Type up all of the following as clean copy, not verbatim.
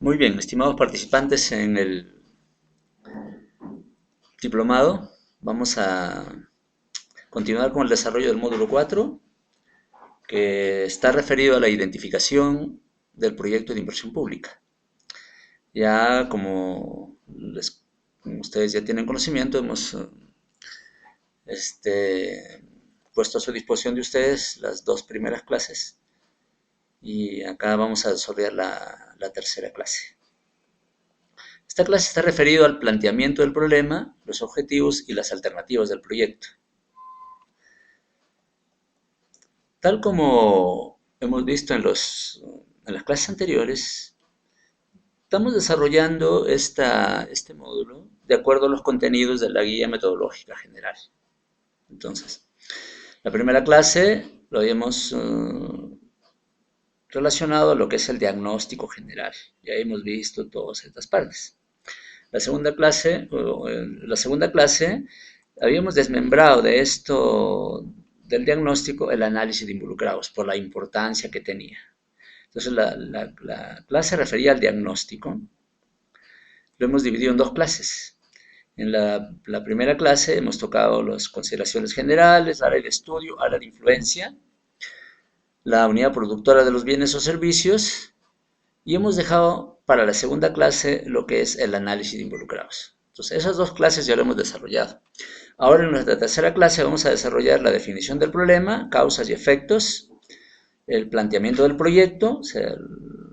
Muy bien, estimados participantes en el diplomado, vamos a continuar con el desarrollo del módulo 4, que está referido a la identificación del proyecto de inversión pública. Ya como ustedes ya tienen conocimiento, hemos puesto a su disposición de ustedes las dos primeras clases y acá vamos a desarrollar la tercera clase. Esta clase está referida al planteamiento del problema, los objetivos y las alternativas del proyecto. Tal como hemos visto en las clases anteriores, estamos desarrollando este módulo de acuerdo a los contenidos de la guía metodológica general. Entonces, la primera clase lo habíamos relacionado a lo que es el diagnóstico general. Ya hemos visto todas estas partes. La segunda clase habíamos desmembrado de esto del diagnóstico el análisis de involucrados por la importancia que tenía. Entonces la clase refería al diagnóstico. Lo hemos dividido en dos clases. En la primera clase hemos tocado las consideraciones generales, área de estudio, área de influencia, la unidad productora de los bienes o servicios, y hemos dejado para la segunda clase lo que es el análisis de involucrados. Entonces, esas dos clases ya lo hemos desarrollado. Ahora en nuestra tercera clase vamos a desarrollar la definición del problema, causas y efectos, el planteamiento del proyecto, o sea,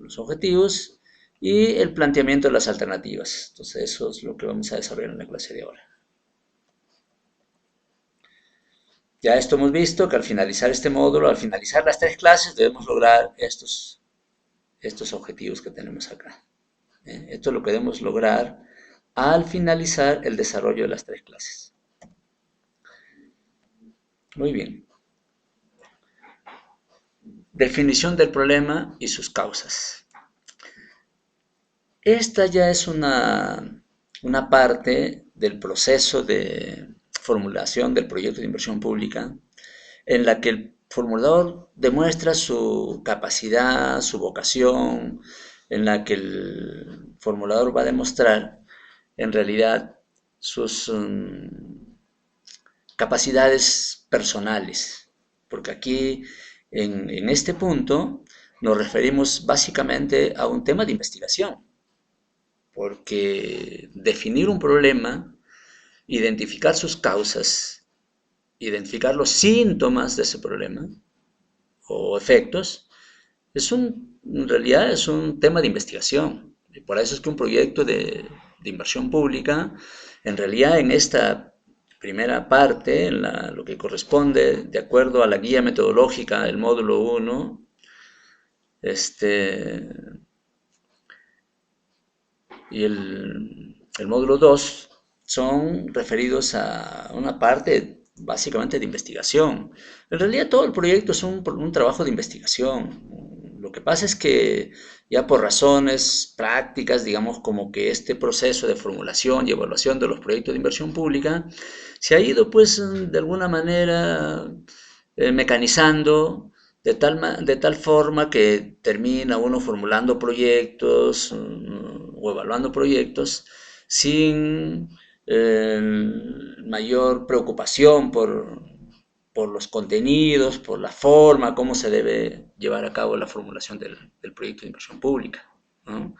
los objetivos, y el planteamiento de las alternativas. Entonces, eso es lo que vamos a desarrollar en la clase de ahora. Ya esto hemos visto que al finalizar este módulo, al finalizar las tres clases, debemos lograr estos objetivos que tenemos acá. Esto es lo que debemos lograr al finalizar el desarrollo de las tres clases. Muy bien. Definición del problema y sus causas. Esta ya es una parte del proceso de formulación del proyecto de inversión pública en la que el formulador demuestra su capacidad, su vocación, en la que el formulador va a demostrar en realidad sus capacidades personales, porque aquí en este punto nos referimos básicamente a un tema de investigación, porque definir un problema, identificar sus causas, identificar los síntomas de ese problema o efectos, en realidad es un tema de investigación. Y por eso es que un proyecto de inversión pública, en realidad en esta primera parte, lo que corresponde de acuerdo a la guía metodológica del módulo 1, este, y el módulo 2 son referidos a una parte básicamente de investigación. En realidad todo el proyecto es un trabajo de investigación. Lo que pasa es que ya por razones prácticas, digamos como que este proceso de formulación y evaluación de los proyectos de inversión pública se ha ido pues de alguna manera mecanizando de tal forma que termina uno formulando proyectos o evaluando proyectos sin mayor preocupación por los contenidos, por la forma, cómo se debe llevar a cabo la formulación del proyecto de inversión pública, ¿no?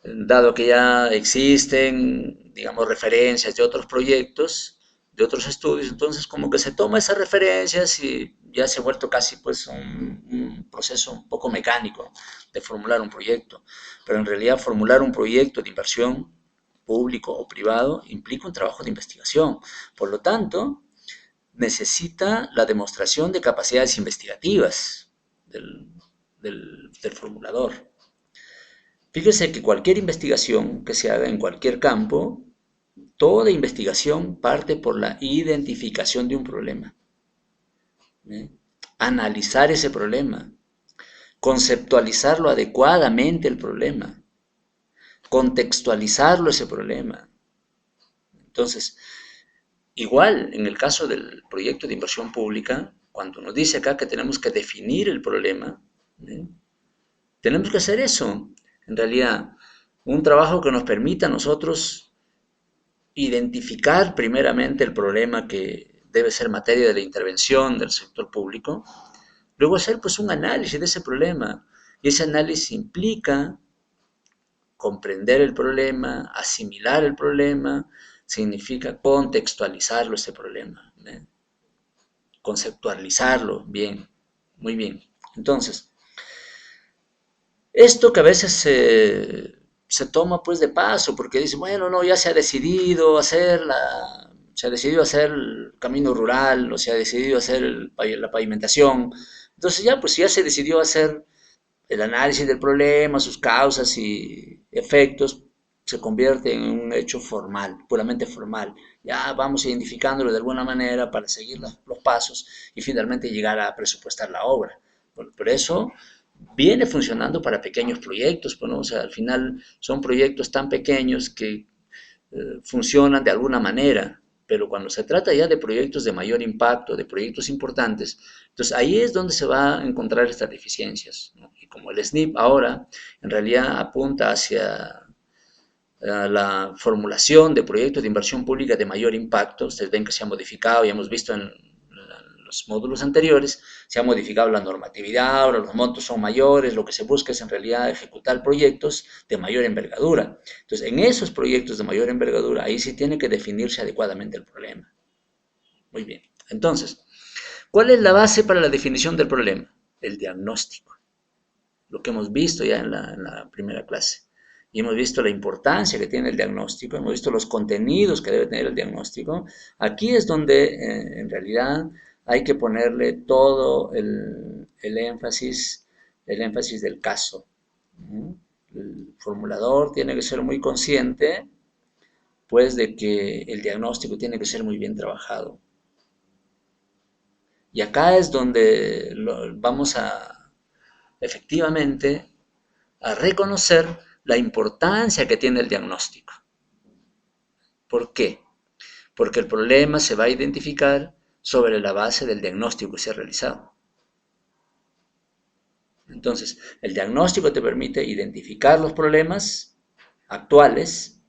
Dado que ya existen, digamos, referencias de otros proyectos, de otros estudios, entonces como que se toma esas referencias y ya se ha vuelto casi pues un proceso un poco mecánico de formular un proyecto, pero en realidad formular un proyecto de inversión público o privado implica un trabajo de investigación, por lo tanto necesita la demostración de capacidades investigativas del formulador. Fíjese que cualquier investigación que se haga en cualquier campo, toda investigación parte por la identificación de un problema, ¿eh? Analizar ese problema, conceptualizarlo adecuadamente el problema, contextualizarlo ese problema. Entonces, igual en el caso del proyecto de inversión pública, cuando nos dice acá que tenemos que definir el problema, ¿eh? Tenemos que hacer eso. En realidad, Un trabajo que nos permita a nosotros identificar primeramente el problema que debe ser materia de la intervención del sector público, luego hacer pues un análisis de ese problema. Y ese análisis implica comprender el problema, asimilar el problema, significa contextualizarlo ese problema, ¿eh? Conceptualizarlo bien, muy bien. Entonces, esto que a veces se toma pues de paso, porque dice, bueno, no, ya se ha decidido hacer se ha decidido hacer el camino rural, o se ha decidido hacer la pavimentación. Entonces ya, pues ya se decidió hacer el análisis del problema, sus causas y efectos, se convierte en un hecho formal, puramente formal. Ya vamos identificándolo de alguna manera para seguir los pasos y finalmente llegar a presupuestar la obra. Por eso viene funcionando para pequeños proyectos, pues, ¿no? O sea, al final son proyectos tan pequeños que funcionan de alguna manera, pero cuando se trata ya de proyectos de mayor impacto, de proyectos importantes, entonces ahí es donde se va a encontrar estas deficiencias, ¿no? Y como el SNIP ahora en realidad apunta hacia la formulación de proyectos de inversión pública de mayor impacto, ustedes ven que se ha modificado, ya hemos visto en los módulos anteriores, se ha modificado la normatividad, ahora los montos son mayores, lo que se busca es en realidad ejecutar proyectos de mayor envergadura. Entonces, en esos proyectos de mayor envergadura, ahí sí tiene que definirse adecuadamente el problema. Muy bien. Entonces, ¿cuál es la base para la definición del problema? El diagnóstico, lo que hemos visto ya en la primera clase. Y hemos visto la importancia que tiene el diagnóstico, hemos visto los contenidos que debe tener el diagnóstico. Aquí es donde en realidad hay que ponerle todo el énfasis del caso. El formulador tiene que ser muy consciente, pues, de que el diagnóstico tiene que ser muy bien trabajado. Y acá es donde vamos a, efectivamente, a reconocer la importancia que tiene el diagnóstico. ¿Por qué? Porque el problema se va a identificar sobre la base del diagnóstico que se ha realizado. Entonces, el diagnóstico te permite identificar los problemas actuales,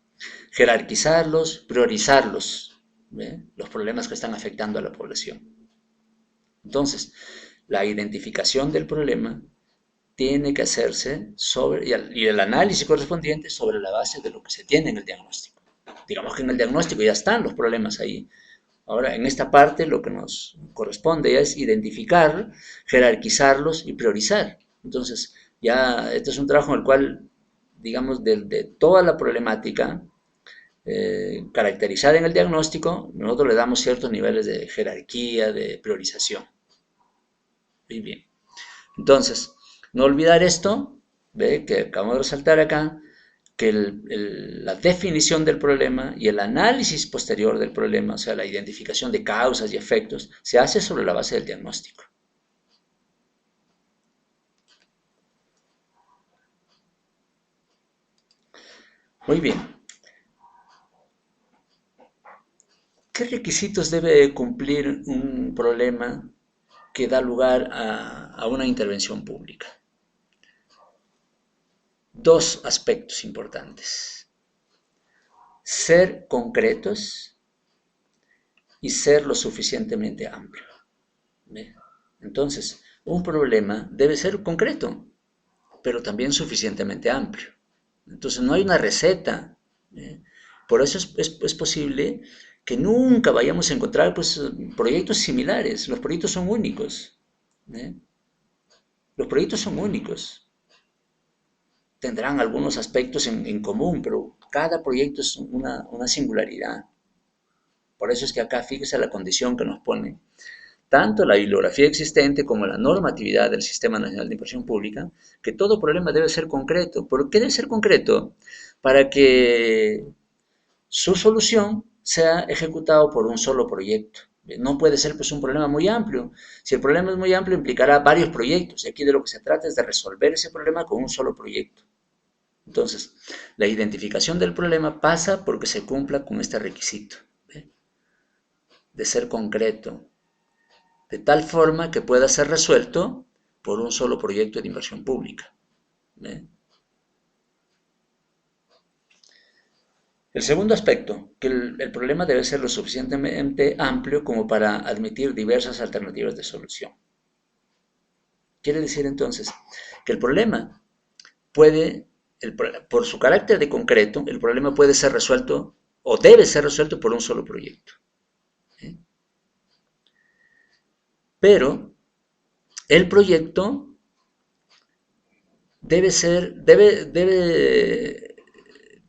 jerarquizarlos, priorizarlos, ¿ve? Los problemas que están afectando a la población. Entonces, la identificación del problema tiene que hacerse y el análisis correspondiente sobre la base de lo que se tiene en el diagnóstico. Digamos que en el diagnóstico ya están los problemas ahí. Ahora, en esta parte lo que nos corresponde ya es identificar, jerarquizarlos y priorizar. Entonces, ya este es un trabajo en el cual, digamos, de toda la problemática caracterizada en el diagnóstico, nosotros le damos ciertos niveles de jerarquía, de priorización. Muy bien. Entonces, no olvidar esto, ¿ve? Que acabamos de resaltar acá, que la definición del problema y el análisis posterior del problema, o sea, la identificación de causas y efectos, se hace sobre la base del diagnóstico. Muy bien. ¿Qué requisitos debe cumplir un problema que da lugar a una intervención pública? Dos aspectos importantes. Ser concretos y ser lo suficientemente amplio. ¿Ve? Entonces, un problema debe ser concreto, pero también suficientemente amplio. Entonces, no hay una receta. ¿Eh? Por eso es posible que nunca vayamos a encontrar pues, proyectos similares. Los proyectos son únicos. ¿Eh? Los proyectos son únicos. Tendrán algunos aspectos en común, pero cada proyecto es una singularidad. Por eso es que acá fíjese la condición que nos pone tanto la bibliografía existente como la normatividad del Sistema Nacional de Inversión Pública, que todo problema debe ser concreto. ¿Por qué debe ser concreto? Para que su solución sea ejecutado por un solo proyecto. No puede ser pues un problema muy amplio. Si el problema es muy amplio, implicará varios proyectos. Y aquí de lo que se trata es de resolver ese problema con un solo proyecto. Entonces, la identificación del problema pasa porque se cumpla con este requisito, ¿ve? De ser concreto, de tal forma que pueda ser resuelto por un solo proyecto de inversión pública. ¿Ve? El segundo aspecto, que el problema debe ser lo suficientemente amplio como para admitir diversas alternativas de solución. Quiere decir entonces que el problema puede, por su carácter de concreto, el problema puede ser resuelto o debe ser resuelto por un solo proyecto. ¿Sí? Pero el proyecto debe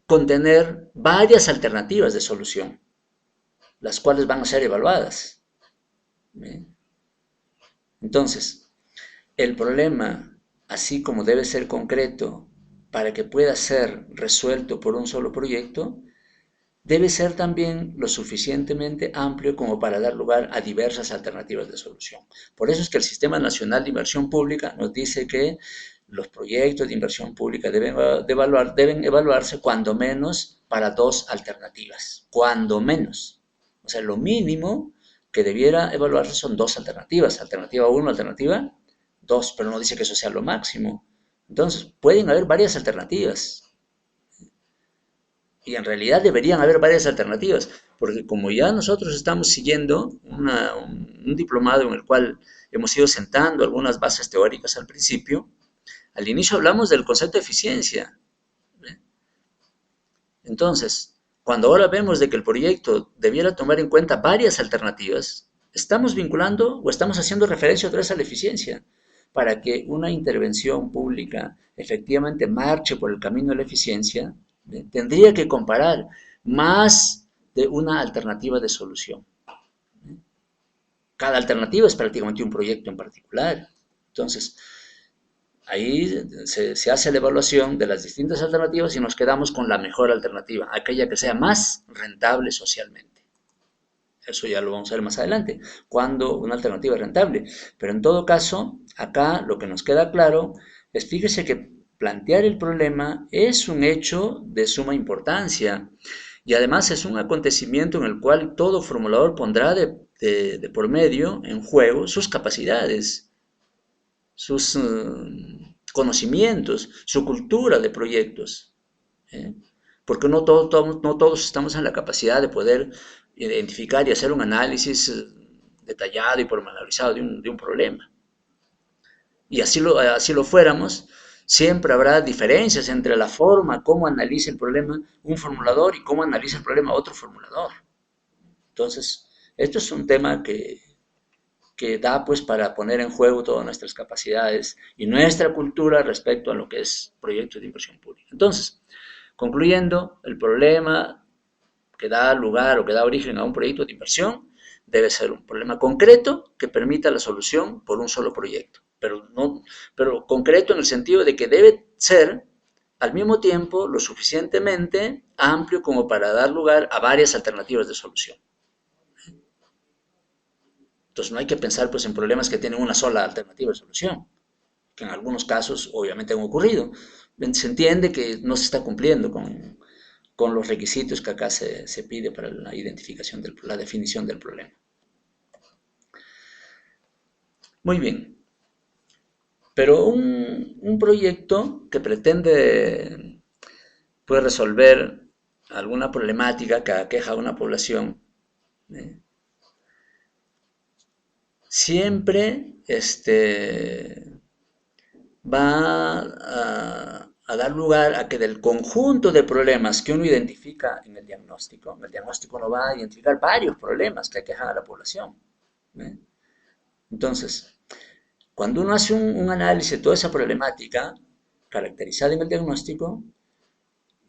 contener varias alternativas de solución, las cuales van a ser evaluadas. ¿Sí? Entonces, el problema, así como debe ser concreto para que pueda ser resuelto por un solo proyecto, debe ser también lo suficientemente amplio como para dar lugar a diversas alternativas de solución. Por eso es que el Sistema Nacional de Inversión Pública nos dice que los proyectos de inversión pública deben evaluarse cuando menos para dos alternativas, cuando menos. O sea, lo mínimo que debiera evaluarse son dos alternativas, alternativa 1, alternativa 2, pero no dice que eso sea lo máximo. Entonces, pueden haber varias alternativas, y en realidad deberían haber varias alternativas, porque como ya nosotros estamos siguiendo un diplomado en el cual hemos ido sentando algunas bases teóricas al principio, al inicio hablamos del concepto de eficiencia. ¿Eh? Entonces, cuando ahora vemos de que el proyecto debiera tomar en cuenta varias alternativas, estamos vinculando o estamos haciendo referencia otra vez a la eficiencia, para que una intervención pública efectivamente marche por el camino de la eficiencia, tendría que comparar más de una alternativa de solución. Cada alternativa es prácticamente un proyecto en particular. Entonces, ahí se hace la evaluación de las distintas alternativas y nos quedamos con la mejor alternativa, aquella que sea más rentable socialmente. Eso ya lo vamos a ver más adelante, cuando una alternativa es rentable. Pero en todo caso, acá lo que nos queda claro es, fíjese que plantear el problema es un hecho de suma importancia y además es un acontecimiento en el cual todo formulador pondrá de por medio, en juego, sus capacidades, sus conocimientos, su cultura de proyectos. ¿Eh? Porque no todos estamos en la capacidad de poder identificar y hacer un análisis detallado y pormenorizado de un problema. Y así lo fuéramos, siempre habrá diferencias entre la forma como analiza el problema un formulador y cómo analiza el problema otro formulador. Entonces, esto es un tema que da pues para poner en juego todas nuestras capacidades y nuestra cultura respecto a lo que es proyectos de inversión pública. Entonces, concluyendo, el problema que da lugar o que da origen a un proyecto de inversión debe ser un problema concreto que permita la solución por un solo proyecto, pero concreto en el sentido de que debe ser al mismo tiempo lo suficientemente amplio como para dar lugar a varias alternativas de solución. Entonces no hay que pensar pues en problemas que tienen una sola alternativa de solución, que en algunos casos obviamente han ocurrido. Se entiende que no se está cumpliendo con los requisitos que acá se pide para la identificación, la definición del problema. Muy bien, pero un proyecto que pretende pues, resolver alguna problemática que aqueja a una población, ¿eh? Siempre va a dar lugar a que del conjunto de problemas que uno identifica en el diagnóstico uno va a identificar varios problemas que aquejan a la población. ¿Eh? Entonces, cuando uno hace un análisis de toda esa problemática caracterizada en el diagnóstico,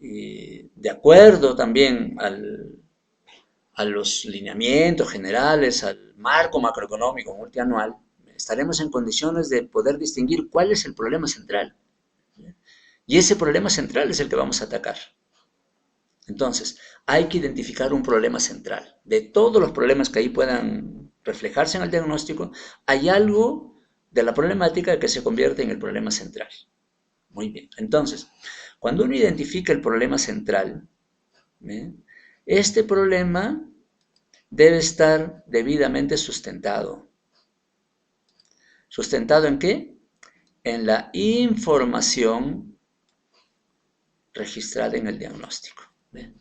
y de acuerdo también a los lineamientos generales, al marco macroeconómico multianual, estaremos en condiciones de poder distinguir cuál es el problema central. Y ese problema central es el que vamos a atacar. Entonces, hay que identificar un problema central. De todos los problemas que ahí puedan reflejarse en el diagnóstico, hay algo de la problemática que se convierte en el problema central. Muy bien. Entonces, cuando uno identifica el problema central, ¿eh? Este problema debe estar debidamente sustentado. ¿Sustentado en qué? En la información registrada en el diagnóstico. ¿Ve?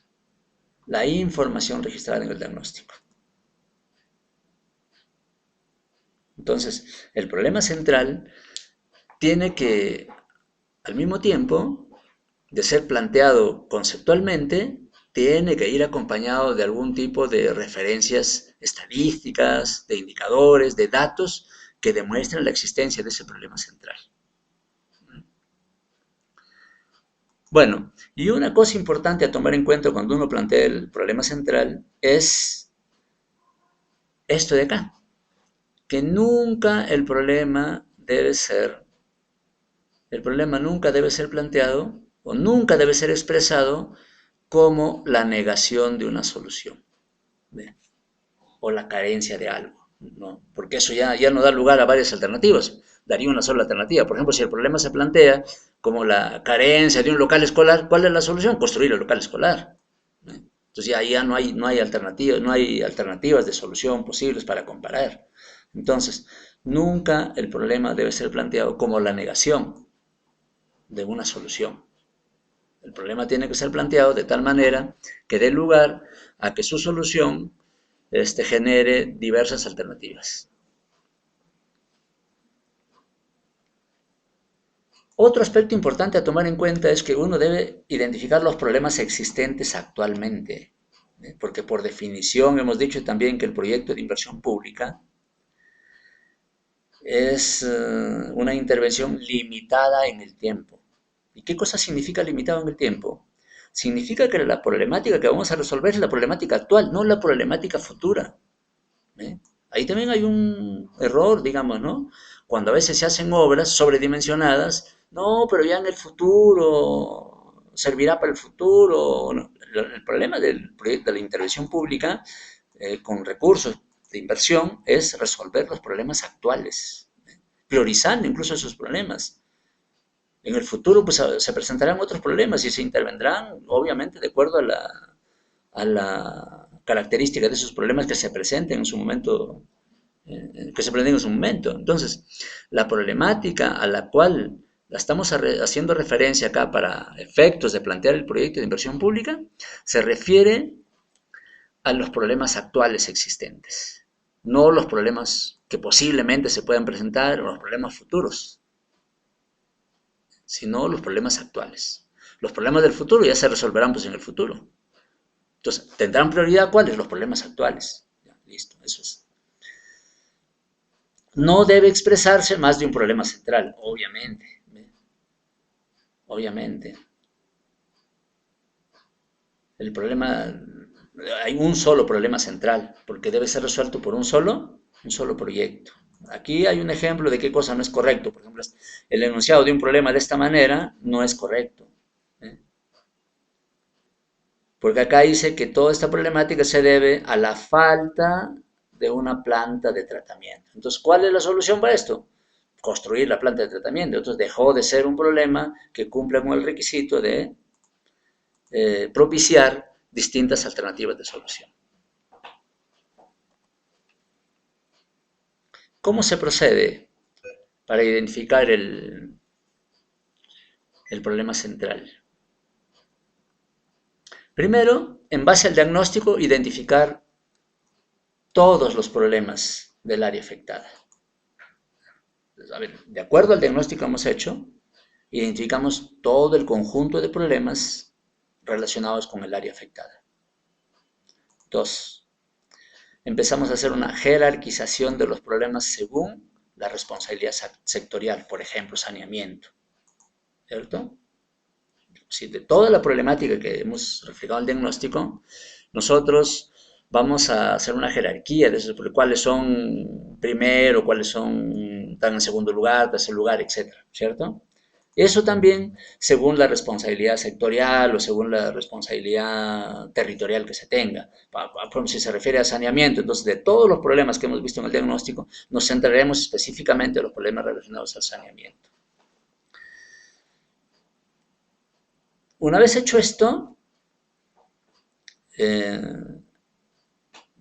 la información registrada en el diagnóstico. Entonces, el problema central tiene que, al mismo tiempo de ser planteado conceptualmente, tiene que ir acompañado de algún tipo de referencias estadísticas, de indicadores, de datos que demuestren la existencia de ese problema central. Bueno, y una cosa importante a tomar en cuenta cuando uno plantea el problema central es esto de acá, que nunca el problema nunca debe ser planteado o nunca debe ser expresado como la negación de una solución, ¿ve? O la carencia de algo, ¿no? Porque eso ya no da lugar a varias alternativas, daría una sola alternativa. Por ejemplo, si el problema se plantea como la carencia de un local escolar, ¿cuál es la solución? Construir el local escolar, ¿no? Entonces ya no hay alternativas, no hay alternativas de solución posibles para comparar. Entonces, nunca el problema debe ser planteado como la negación de una solución. El problema tiene que ser planteado de tal manera que dé lugar a que su solución genere diversas alternativas. Otro aspecto importante a tomar en cuenta es que uno debe identificar los problemas existentes actualmente, porque por definición hemos dicho también que el proyecto de inversión pública es una intervención limitada en el tiempo. ¿Y qué cosa significa limitado en el tiempo? Significa que la problemática que vamos a resolver es la problemática actual, no la problemática futura, ¿eh? Ahí también hay un error, digamos, ¿no? Cuando a veces se hacen obras sobredimensionadas, no, pero ya en el futuro, servirá para el futuro. No. El problema del proyecto de la intervención pública con recursos de inversión es resolver los problemas actuales, priorizando incluso esos problemas. En el futuro pues, se presentarán otros problemas y se intervendrán, obviamente, de acuerdo a la característica de esos problemas que se presenten en su momento, que se presenten en su momento. Entonces, la problemática a la cual la estamos haciendo referencia acá para efectos de plantear el proyecto de inversión pública, se refiere a los problemas actuales existentes, no los problemas que posiblemente se puedan presentar o los problemas futuros, sino los problemas actuales. Los problemas del futuro ya se resolverán pues en el futuro. Entonces, ¿tendrán prioridad cuáles? Los problemas actuales. Ya, listo, eso es. No debe expresarse más de un problema central, obviamente. Obviamente. El problema, hay un solo problema central, porque debe ser resuelto por un solo proyecto. Aquí hay un ejemplo de qué cosa no es correcto. Por ejemplo, el enunciado de un problema de esta manera no es correcto, ¿eh? Porque acá dice que toda esta problemática se debe a la falta de una planta de tratamiento. Entonces, ¿cuál es la solución para esto? Construir la planta de tratamiento. Entonces, dejó de ser un problema que cumpla con el requisito de propiciar distintas alternativas de solución. ¿Cómo se procede para identificar el problema central? Primero, en base al diagnóstico, identificar todos los problemas del área afectada. A ver, de acuerdo al diagnóstico que hemos hecho, identificamos todo el conjunto de problemas relacionados con el área afectada. Dos, empezamos a hacer una jerarquización de los problemas según la responsabilidad sectorial, por ejemplo, saneamiento, ¿cierto? Si de toda la problemática que hemos reflejado en el diagnóstico, nosotros vamos a hacer una jerarquía de cuáles son primero, cuáles están en segundo lugar, tercer lugar, etcétera, ¿cierto? Eso también según la responsabilidad sectorial o según la responsabilidad territorial que se tenga. Por ejemplo, si se refiere a saneamiento, entonces de todos los problemas que hemos visto en el diagnóstico, nos centraremos específicamente en los problemas relacionados al saneamiento. Una vez hecho esto,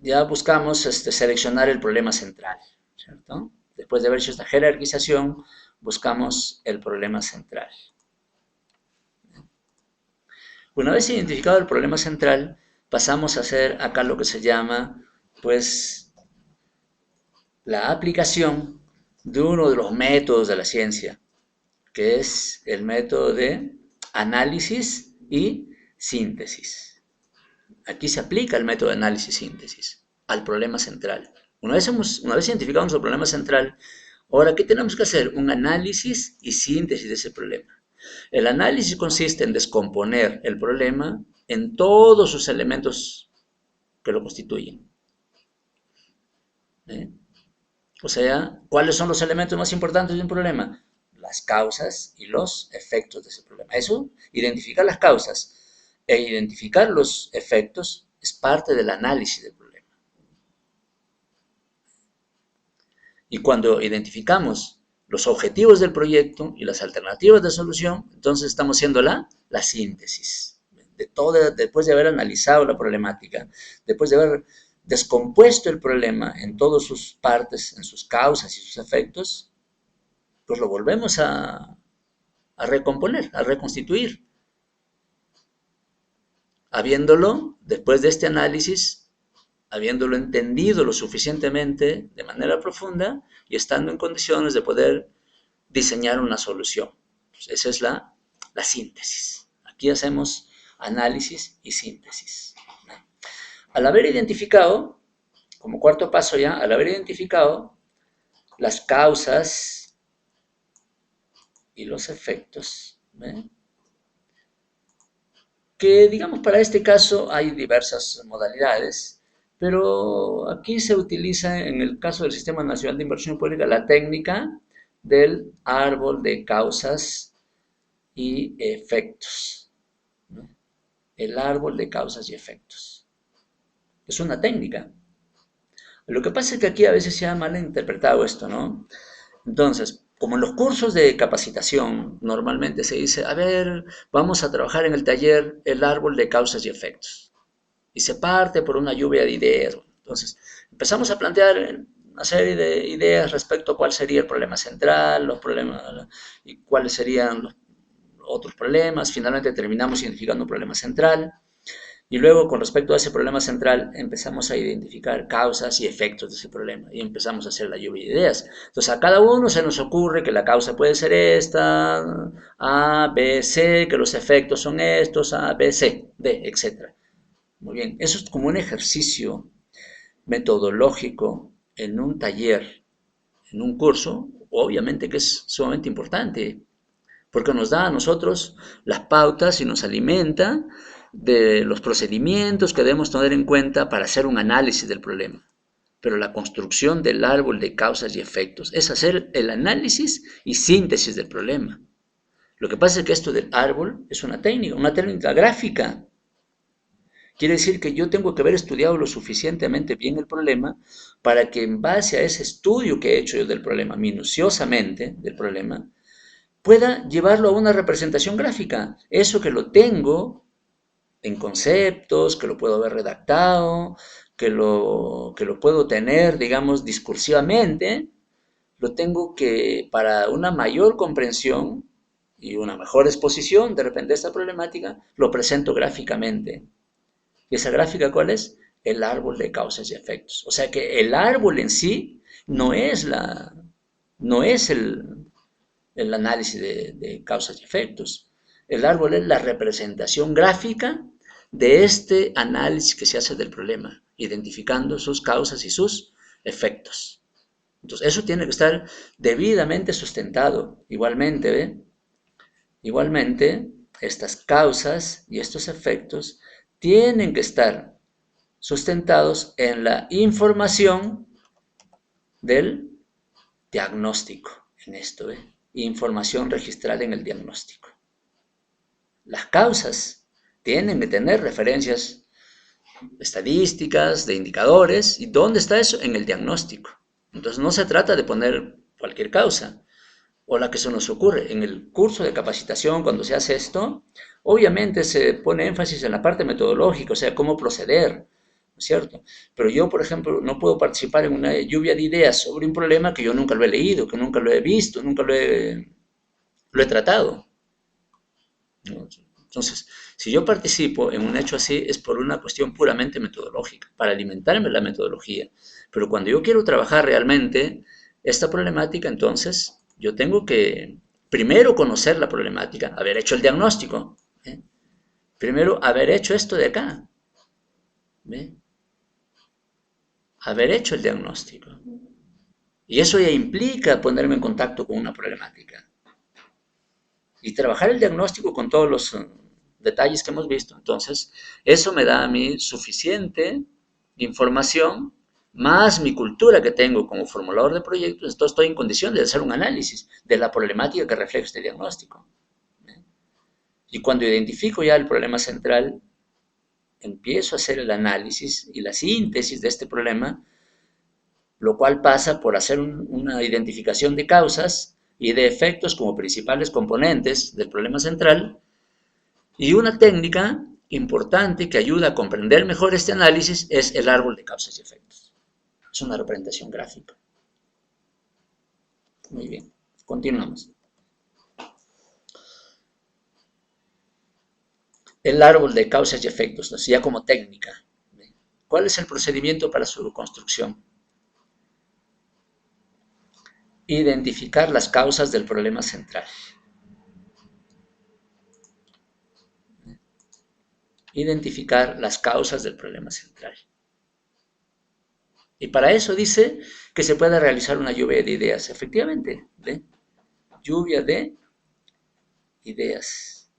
ya buscamos seleccionar el problema central, ¿cierto? Después de haber hecho esta jerarquización, buscamos el problema central. Una vez identificado el problema central, pasamos a hacer acá lo que se llama, pues, la aplicación de uno de los métodos de la ciencia, que es el método de análisis y síntesis. Aquí se aplica el método de análisis y síntesis al problema central. Una vez identificado nuestro problema central, ahora, ¿qué tenemos que hacer? Un análisis y síntesis de ese problema. El análisis consiste en descomponer el problema en todos sus elementos que lo constituyen. ¿Eh? O sea, ¿cuáles son los elementos más importantes de un problema? Las causas y los efectos de ese problema. Eso, identificar las causas e identificar los efectos es parte del análisis del problema. Y cuando identificamos los objetivos del proyecto y las alternativas de solución, entonces estamos haciendo la síntesis. Después de haber analizado la problemática, después de haber descompuesto el problema en todas sus partes, en sus causas y sus efectos, pues lo volvemos a recomponer, a reconstituir, habiéndolo, después de este análisis, habiéndolo entendido lo suficientemente de manera profunda y estando en condiciones de poder diseñar una solución. Pues esa es la síntesis. Aquí hacemos análisis y síntesis. Al haber identificado, como cuarto paso ya, al haber identificado las causas y los efectos, que digamos para este caso hay diversas modalidades, pero aquí se utiliza en el caso del Sistema Nacional de Inversión Pública la técnica del árbol de causas y efectos, ¿no? El árbol de causas y efectos. Es una técnica. Lo que pasa es que aquí a veces se ha mal interpretado esto, ¿no? Entonces, como en los cursos de capacitación normalmente se dice, a ver, vamos a trabajar en el taller el árbol de causas y efectos. Y se parte por una lluvia de ideas. Entonces, empezamos a plantear una serie de ideas respecto a cuál sería el problema central, los problemas y cuáles serían los otros problemas. Finalmente terminamos identificando un problema central. Y luego, con respecto a ese problema central, empezamos a identificar causas y efectos de ese problema y empezamos a hacer la lluvia de ideas. Entonces, a cada uno se nos ocurre que la causa puede ser esta, A, B, C, que los efectos son estos, A, B, C, D, etc. Muy bien, eso es como un ejercicio metodológico en un taller, en un curso, obviamente que es sumamente importante, porque nos da a nosotros las pautas y nos alimenta de los procedimientos que debemos tener en cuenta para hacer un análisis del problema. Pero la construcción del árbol de causas y efectos es hacer el análisis y síntesis del problema. Lo que pasa es que esto del árbol es una técnica gráfica. Quiere decir que yo tengo que haber estudiado lo suficientemente bien el problema para que en base a ese estudio que he hecho yo del problema, minuciosamente del problema, pueda llevarlo a una representación gráfica. Eso que lo tengo en conceptos, que lo puedo haber redactado, que lo puedo tener, digamos, discursivamente, lo tengo que, para una mayor comprensión y una mejor exposición de repente de esta problemática, lo presento gráficamente. ¿Y esa gráfica cuál es? El árbol de causas y efectos. O sea que el árbol en sí no es el análisis de causas y efectos. El árbol es la representación gráfica de este análisis que se hace del problema, identificando sus causas y sus efectos. Entonces, eso tiene que estar debidamente sustentado. Igualmente, ¿ve? Igualmente, estas causas y estos efectos tienen que estar sustentados en la información del diagnóstico, en esto, ¿eh? Información registrada en el diagnóstico. Las causas tienen que tener referencias estadísticas, de indicadores, ¿y dónde está eso? En el diagnóstico. Entonces no se trata de poner cualquier causa, o la que se nos ocurre. En el curso de capacitación, cuando se hace esto, obviamente se pone énfasis en la parte metodológica, o sea, cómo proceder, ¿no es cierto? Pero yo, por ejemplo, no puedo participar en una lluvia de ideas sobre un problema que yo nunca lo he leído, que nunca lo he visto, nunca lo he tratado, ¿no? Entonces, si yo participo en un hecho así, es por una cuestión puramente metodológica, para alimentarme la metodología. Pero cuando yo quiero trabajar realmente esta problemática, entonces yo tengo que primero conocer la problemática, haber hecho el diagnóstico, ¿eh? Primero haber hecho esto de acá, ¿ve? Haber hecho el diagnóstico. Y eso ya implica ponerme en contacto con una problemática. Y trabajar el diagnóstico con todos los detalles que hemos visto. Entonces, eso me da a mí suficiente información, más mi cultura que tengo como formulador de proyectos, entonces estoy en condición de hacer un análisis de la problemática que refleja este diagnóstico. Y cuando identifico ya el problema central, empiezo a hacer el análisis y la síntesis de este problema, lo cual pasa por hacer una identificación de causas y de efectos como principales componentes del problema central, y una técnica importante que ayuda a comprender mejor este análisis es el árbol de causas y efectos. Es una representación gráfica. Muy bien, continuamos. El árbol de causas y efectos, ¿no? Ya como técnica. ¿Cuál es el procedimiento para su construcción? Identificar las causas del problema central. Identificar las causas del problema central. Y para eso dice que se puede realizar una lluvia de ideas. Efectivamente, ¿ve? Lluvia de ideas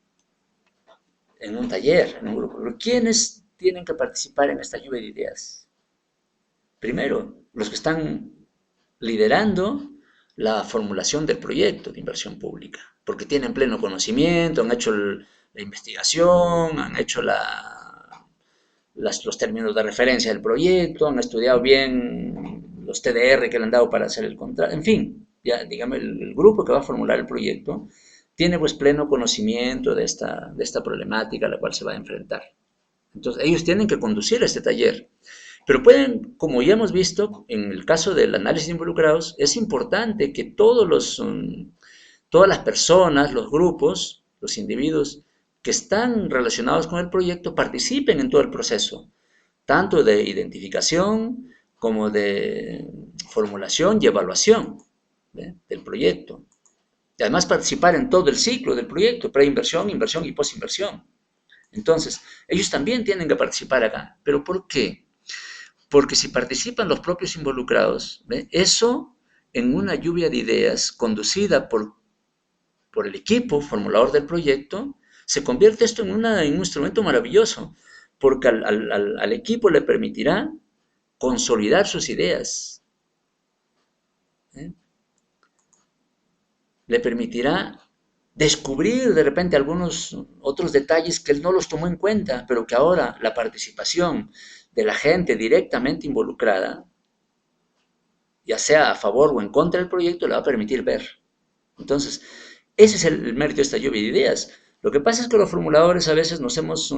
en un taller, en un grupo. Pero ¿quiénes tienen que participar en esta lluvia de ideas? Primero, los que están liderando la formulación del proyecto de inversión pública, porque tienen pleno conocimiento, han hecho la investigación, han hecho los términos de referencia del proyecto, han estudiado bien los TDR que le han dado para hacer el contrato, en fin, ya digamos el grupo que va a formular el proyecto tiene pues pleno conocimiento de esta problemática a la cual se va a enfrentar. Entonces ellos tienen que conducir este taller, pero pueden, como ya hemos visto en el caso del análisis de involucrados, es importante que todas las personas, los grupos, los individuos que están relacionados con el proyecto participen en todo el proceso, tanto de identificación como de formulación y evaluación, ¿ve? Del proyecto. Y además participar en todo el ciclo del proyecto, preinversión, inversión y posinversión. Entonces, ellos también tienen que participar acá. ¿Pero por qué? Porque si participan los propios involucrados, ¿ve? Eso en una lluvia de ideas conducida por el equipo formulador del proyecto, se convierte esto en un instrumento maravilloso, porque al equipo le permitirá consolidar sus ideas, ¿eh? Le permitirá descubrir de repente algunos otros detalles que él no los tomó en cuenta, pero que ahora la participación de la gente directamente involucrada, ya sea a favor o en contra del proyecto, le va a permitir ver. Entonces, ese es el mérito de esta lluvia de ideas. Lo que pasa es que los formuladores a veces nos hemos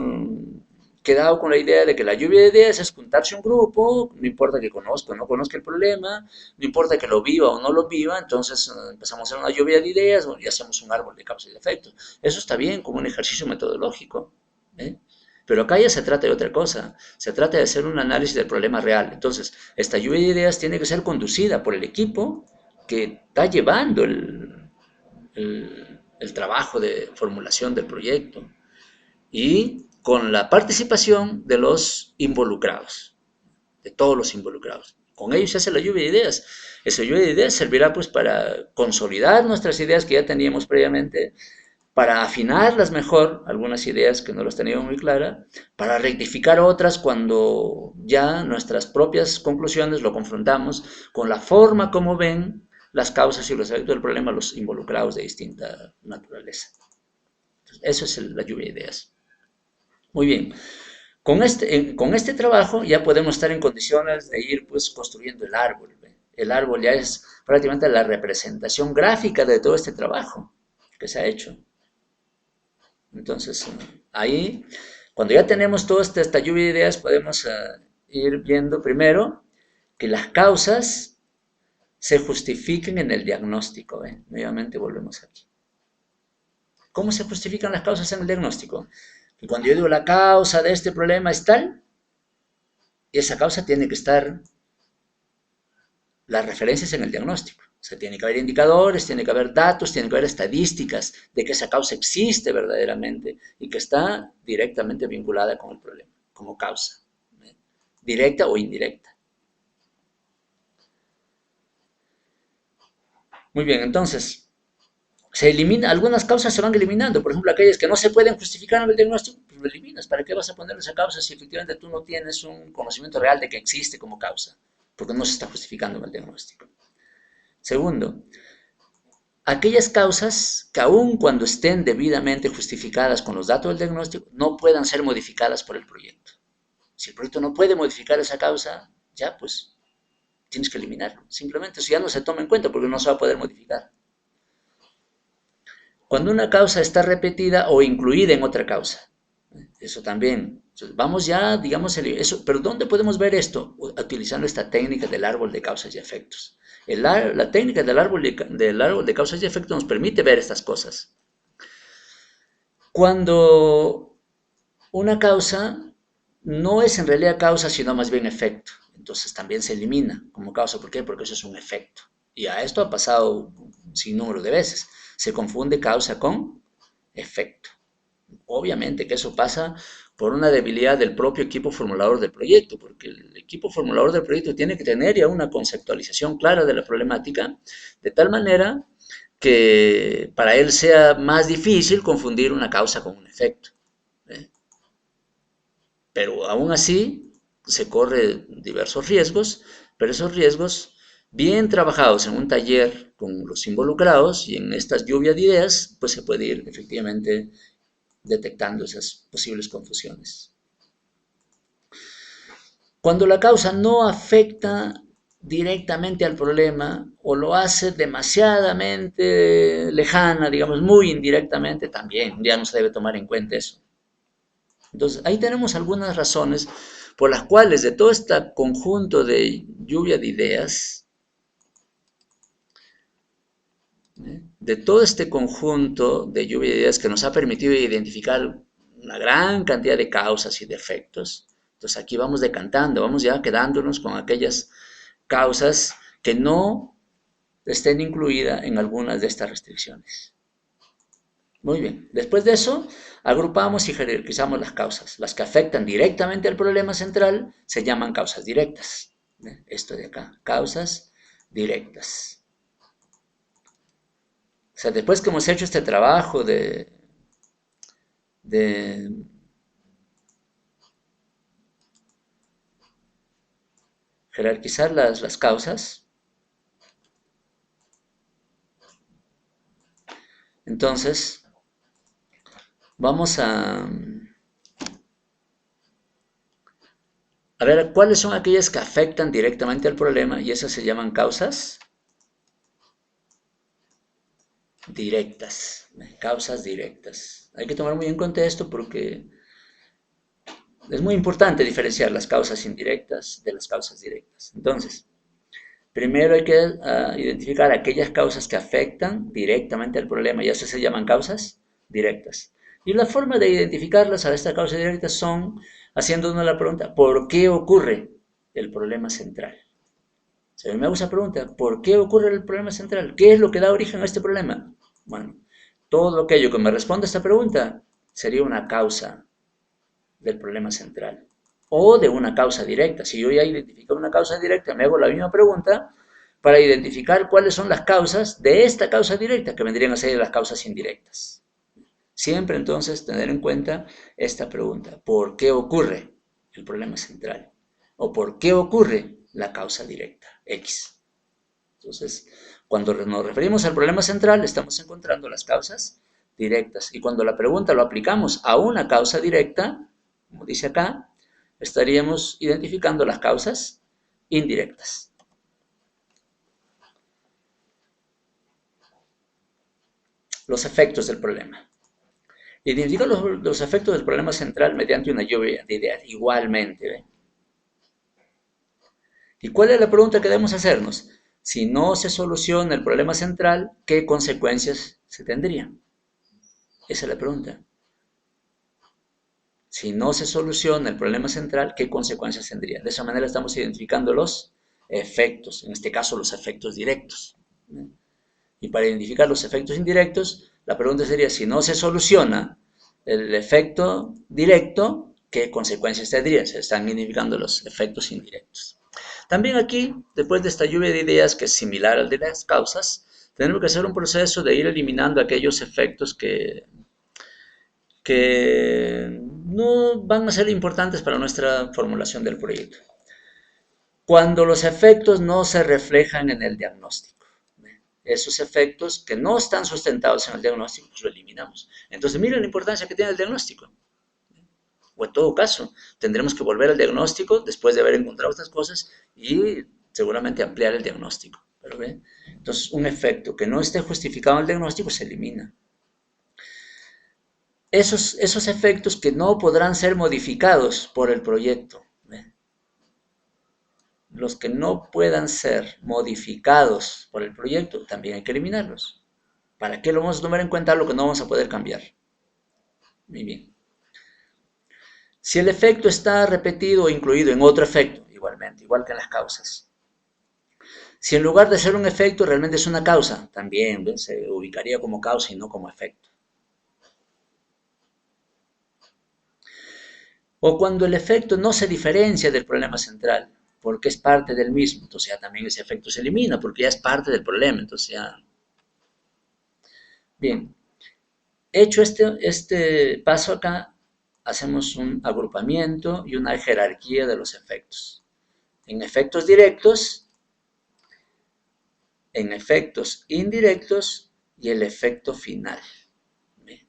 quedado con la idea de que la lluvia de ideas es juntarse un grupo, no importa que conozca o no conozca el problema, no importa que lo viva o no lo viva, entonces empezamos a hacer una lluvia de ideas y hacemos un árbol de causa y de efecto. Eso está bien como un ejercicio metodológico, ¿eh? Pero acá ya se trata de otra cosa, se trata de hacer un análisis del problema real. Entonces, esta lluvia de ideas tiene que ser conducida por el equipo que está llevando el trabajo de formulación del proyecto y con la participación de los involucrados, de todos los involucrados. Con ellos se hace la lluvia de ideas. Esa lluvia de ideas servirá pues para consolidar nuestras ideas que ya teníamos previamente, para afinarlas mejor, algunas ideas que no las teníamos muy claras, para rectificar otras cuando ya nuestras propias conclusiones lo confrontamos con la forma como ven las causas y los efectos del problema los involucrados de distinta naturaleza. Entonces, eso es la lluvia de ideas. Muy bien. Con este trabajo ya podemos estar en condiciones de ir pues construyendo el árbol. ¿Ve? El árbol ya es prácticamente la representación gráfica de todo este trabajo que se ha hecho. Entonces, ahí, cuando ya tenemos toda esta lluvia de ideas, podemos ir viendo primero que las causas se justifiquen en el diagnóstico. ¿Eh? Nuevamente volvemos aquí. ¿Cómo se justifican las causas en el diagnóstico? Que cuando yo digo la causa de este problema es tal, esa causa tiene que estar las referencias en el diagnóstico. O sea, tiene que haber indicadores, tiene que haber datos, tiene que haber estadísticas de que esa causa existe verdaderamente y que está directamente vinculada con el problema, como causa, ¿eh? Directa o indirecta. Muy bien, entonces, se elimina, algunas causas se van eliminando, por ejemplo, aquellas que no se pueden justificar en el diagnóstico, pues lo eliminas. ¿Para qué vas a poner esa causa si efectivamente tú no tienes un conocimiento real de que existe como causa? Porque no se está justificando en el diagnóstico. Segundo, aquellas causas que aun cuando estén debidamente justificadas con los datos del diagnóstico, no puedan ser modificadas por el proyecto. Si el proyecto no puede modificar esa causa, ya pues tienes que eliminarlo. Simplemente eso ya no se toma en cuenta porque no se va a poder modificar. Cuando una causa está repetida o incluida en otra causa, eso también. Entonces, vamos ya, digamos, eso, pero ¿dónde podemos ver esto? Utilizando esta técnica del árbol de causas y efectos. La técnica del árbol de causas y efectos nos permite ver estas cosas. Cuando una causa no es en realidad causa, sino más bien efecto, entonces también se elimina como causa. ¿Por qué? Porque eso es un efecto. Y a esto ha pasado sin número de veces. Se confunde causa con efecto. Obviamente que eso pasa por una debilidad del propio equipo formulador del proyecto, porque el equipo formulador del proyecto tiene que tener ya una conceptualización clara de la problemática, de tal manera que para él sea más difícil confundir una causa con un efecto, ¿eh? Pero aún así se corre diversos riesgos, pero esos riesgos, bien trabajados en un taller con los involucrados y en estas lluvias de ideas, pues se puede ir efectivamente detectando esas posibles confusiones. Cuando la causa no afecta directamente al problema o lo hace demasiadamente lejana, digamos, muy indirectamente, también ya no se debe tomar en cuenta eso. Entonces, ahí tenemos algunas razones por las cuales de todo este conjunto de lluvia de ideas, de todo este conjunto de lluvia de ideas que nos ha permitido identificar una gran cantidad de causas y de efectos, entonces aquí vamos decantando, vamos ya quedándonos con aquellas causas que no estén incluidas en algunas de estas restricciones. Muy bien, después de eso, agrupamos y jerarquizamos las causas. Las que afectan directamente al problema central se llaman causas directas. Esto de acá, causas directas. O sea, después que hemos hecho este trabajo de jerarquizar las causas, entonces vamos a ver cuáles son aquellas que afectan directamente al problema y esas se llaman causas directas. Causas directas. Hay que tomar muy en cuenta esto porque es muy importante diferenciar las causas indirectas de las causas directas. Entonces, primero hay que identificar aquellas causas que afectan directamente al problema y esas se llaman causas directas. Y la forma de identificarlas a estas causas directas son haciéndonos la pregunta, ¿por qué ocurre el problema central? Si a mí me hago esa pregunta, ¿por qué ocurre el problema central? ¿Qué es lo que da origen a este problema? Bueno, todo aquello que me responda a esta pregunta sería una causa del problema central o de una causa directa. Si yo ya identifico una causa directa, me hago la misma pregunta para identificar cuáles son las causas de esta causa directa, que vendrían a ser las causas indirectas. Siempre entonces tener en cuenta esta pregunta, ¿por qué ocurre el problema central? ¿O por qué ocurre la causa directa, X? Entonces, cuando nos referimos al problema central, estamos encontrando las causas directas. Y cuando la pregunta lo aplicamos a una causa directa, como dice acá, estaríamos identificando las causas indirectas. Los efectos del problema. Identifica los efectos del problema central mediante una lluvia de ideas, igualmente. ¿Ve? ¿Y cuál es la pregunta que debemos hacernos? Si no se soluciona el problema central, ¿qué consecuencias se tendrían? Esa es la pregunta. Si no se soluciona el problema central, ¿qué consecuencias tendría? De esa manera estamos identificando los efectos, en este caso los efectos directos. Y para identificar los efectos indirectos, la pregunta sería, si no se soluciona el efecto directo, ¿qué consecuencias tendría? Se están identificando los efectos indirectos. También aquí, después de esta lluvia de ideas que es similar al de las causas, tenemos que hacer un proceso de ir eliminando aquellos efectos que no van a ser importantes para nuestra formulación del proyecto. Cuando los efectos no se reflejan en el diagnóstico, esos efectos que no están sustentados en el diagnóstico, pues lo eliminamos. Entonces, miren la importancia que tiene el diagnóstico. O en todo caso, tendremos que volver al diagnóstico después de haber encontrado estas cosas y seguramente ampliar el diagnóstico. ¿Pero ven? Entonces, un efecto que no esté justificado en el diagnóstico se elimina. Esos efectos que no podrán ser modificados por el proyecto, ¿ve? Los que no puedan ser modificados por el proyecto, también hay que eliminarlos. ¿Para qué lo vamos a tomar en cuenta lo que no vamos a poder cambiar? Muy bien. Si el efecto está repetido o incluido en otro efecto, igualmente, igual que en las causas. Si en lugar de ser un efecto realmente es una causa, también ¿ves? Se ubicaría como causa y no como efecto. O cuando el efecto no se diferencia del problema central, porque es parte del mismo, entonces ya también ese efecto se elimina, porque ya es parte del problema, entonces ya... Bien, hecho este paso acá, hacemos un agrupamiento y una jerarquía de los efectos. En efectos directos, en efectos indirectos y el efecto final. Bien.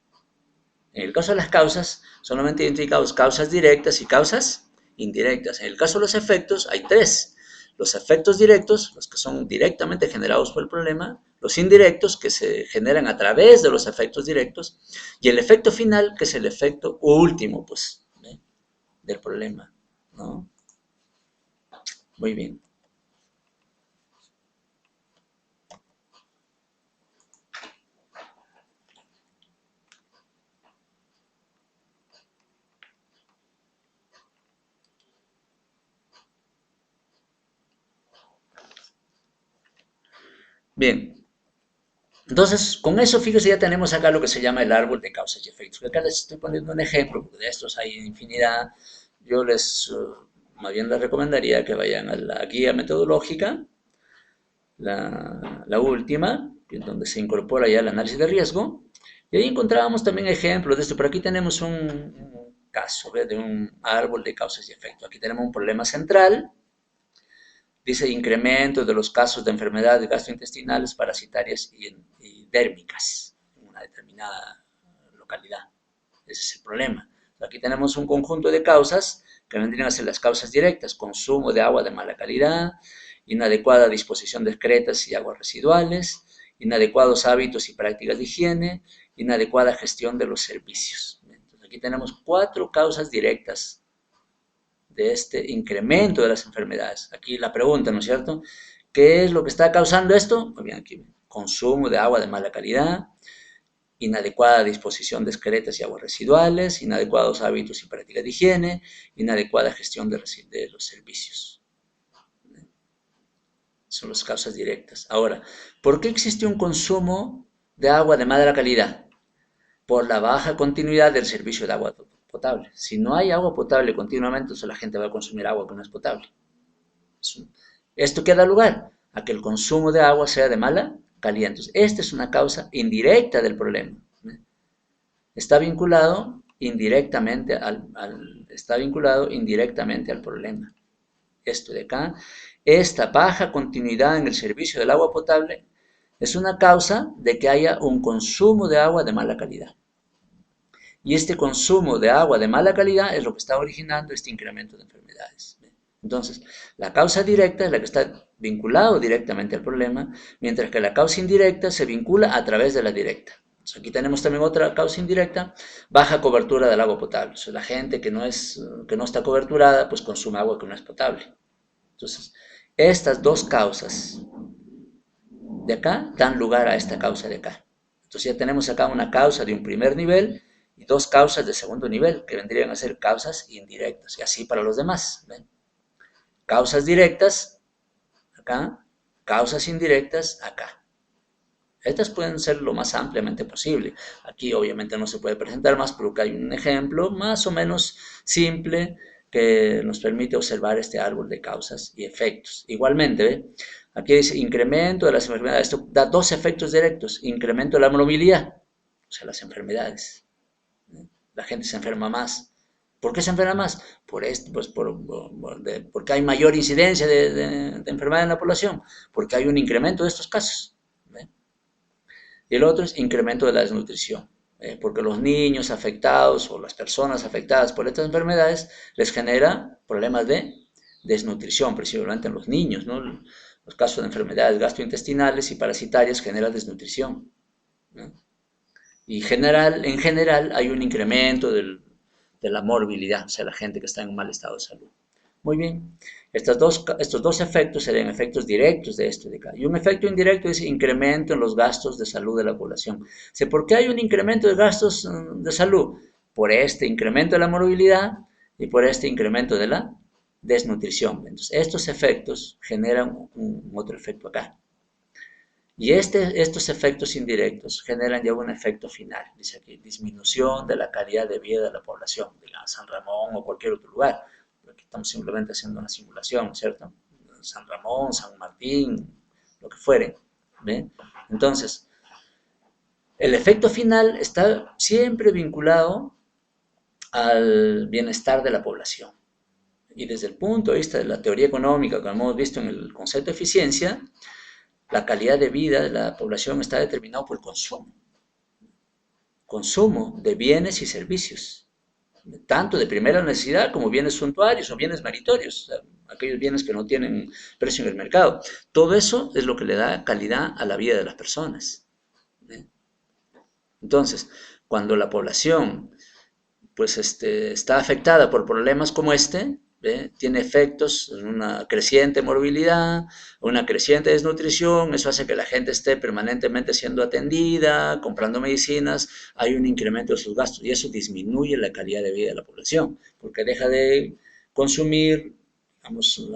En el caso de las causas, solamente identificamos causas directas y causas indirectas. En el caso de los efectos, hay tres. Los efectos directos, los que son directamente generados por el problema, los indirectos, que se generan a través de los efectos directos, y el efecto final, que es el efecto último, pues, del problema, ¿no? Muy bien. Bien, entonces, con eso, fíjense, ya tenemos acá lo que se llama el árbol de causas y efectos. Acá les estoy poniendo un ejemplo, porque de estos hay infinidad. Yo más bien les recomendaría que vayan a la guía metodológica, la última, donde se incorpora ya el análisis de riesgo. Y ahí encontrábamos también ejemplos de esto. Pero aquí tenemos un caso, ¿ve? De un árbol de causas y efectos. Aquí tenemos un problema central. Dice incremento de los casos de enfermedades gastrointestinales, parasitarias y dérmicas en una determinada localidad. Ese es el problema. Aquí tenemos un conjunto de causas que vendrían a ser las causas directas: consumo de agua de mala calidad, inadecuada disposición de excretas y aguas residuales, inadecuados hábitos y prácticas de higiene, inadecuada gestión de los servicios. Entonces, aquí tenemos 4 causas directas de este incremento de las enfermedades. Aquí la pregunta, ¿no es cierto? ¿Qué es lo que está causando esto? Pues bien, aquí, consumo de agua de mala calidad, inadecuada disposición de excretas y aguas residuales, inadecuados hábitos y prácticas de higiene, inadecuada gestión de los servicios. Son las causas directas. Ahora, ¿por qué existe un consumo de agua de mala calidad? Por la baja continuidad del servicio de agua potable. Si no hay agua potable continuamente, entonces la gente va a consumir agua que no es potable. Esto que da lugar a que el consumo de agua sea de mala calidad. Entonces, esta es una causa indirecta del problema. Está vinculado indirectamente al problema. Esto de acá, esta baja continuidad en el servicio del agua potable es una causa de que haya un consumo de agua de mala calidad. Y este consumo de agua de mala calidad es lo que está originando este incremento de enfermedades. Entonces, la causa directa es la que está vinculada directamente al problema, mientras que la causa indirecta se vincula a través de la directa. Entonces, aquí tenemos también otra causa indirecta: baja cobertura del agua potable. O sea, la gente que no está coberturada, pues consume agua que no es potable. Entonces, estas dos causas de acá dan lugar a esta causa de acá. Entonces ya tenemos acá una causa de un primer nivel y dos causas de segundo nivel, que vendrían a ser causas indirectas, y así para los demás. ¿Ven? Causas directas acá, causas indirectas acá. Estas pueden ser lo más ampliamente posible. Aquí obviamente no se puede presentar más, pero acá hay un ejemplo más o menos simple que nos permite observar este árbol de causas y efectos. Igualmente, ¿ve? Aquí dice incremento de las enfermedades. Esto da dos efectos directos. Incremento de la morbilidad, o sea, las enfermedades. La gente se enferma más. ¿Por qué se enferma más? Por esto, pues porque hay mayor incidencia de enfermedad en la población, porque hay un incremento de estos casos. ¿Ve? Y el otro es incremento de la desnutrición, porque los niños afectados o las personas afectadas por estas enfermedades les genera problemas de desnutrición, principalmente en los niños, ¿no? Los casos de enfermedades gastrointestinales y parasitarias generan desnutrición, ¿no? Y en general hay un incremento de la morbilidad, o sea, la gente que está en un mal estado de salud. Muy bien, estos dos efectos serían efectos directos de esto de acá. Y un efecto indirecto es incremento en los gastos de salud de la población. ¿Por qué hay un incremento de gastos de salud? Por este incremento de la morbilidad y por este incremento de la desnutrición. Entonces, estos efectos generan un otro efecto acá. Y estos efectos indirectos generan ya un efecto final, dice aquí, disminución de la calidad de vida de la población, de San Ramón o cualquier otro lugar. Aquí estamos simplemente haciendo una simulación, ¿cierto? San Ramón, San Martín, lo que fuere. ¿Ve? Entonces, el efecto final está siempre vinculado al bienestar de la población. Y desde el punto de vista de la teoría económica, como hemos visto en el concepto de eficiencia, la calidad de vida de la población está determinado por el consumo de bienes y servicios, tanto de primera necesidad como bienes suntuarios o bienes meritorios, o sea, aquellos bienes que no tienen precio en el mercado. Todo eso es lo que le da calidad a la vida de las personas. Entonces, cuando la población pues está afectada por problemas como este, ¿ve? Tiene efectos, una creciente morbilidad, una creciente desnutrición, eso hace que la gente esté permanentemente siendo atendida, comprando medicinas, hay un incremento de sus gastos y eso disminuye la calidad de vida de la población, porque deja de consumir, digamos,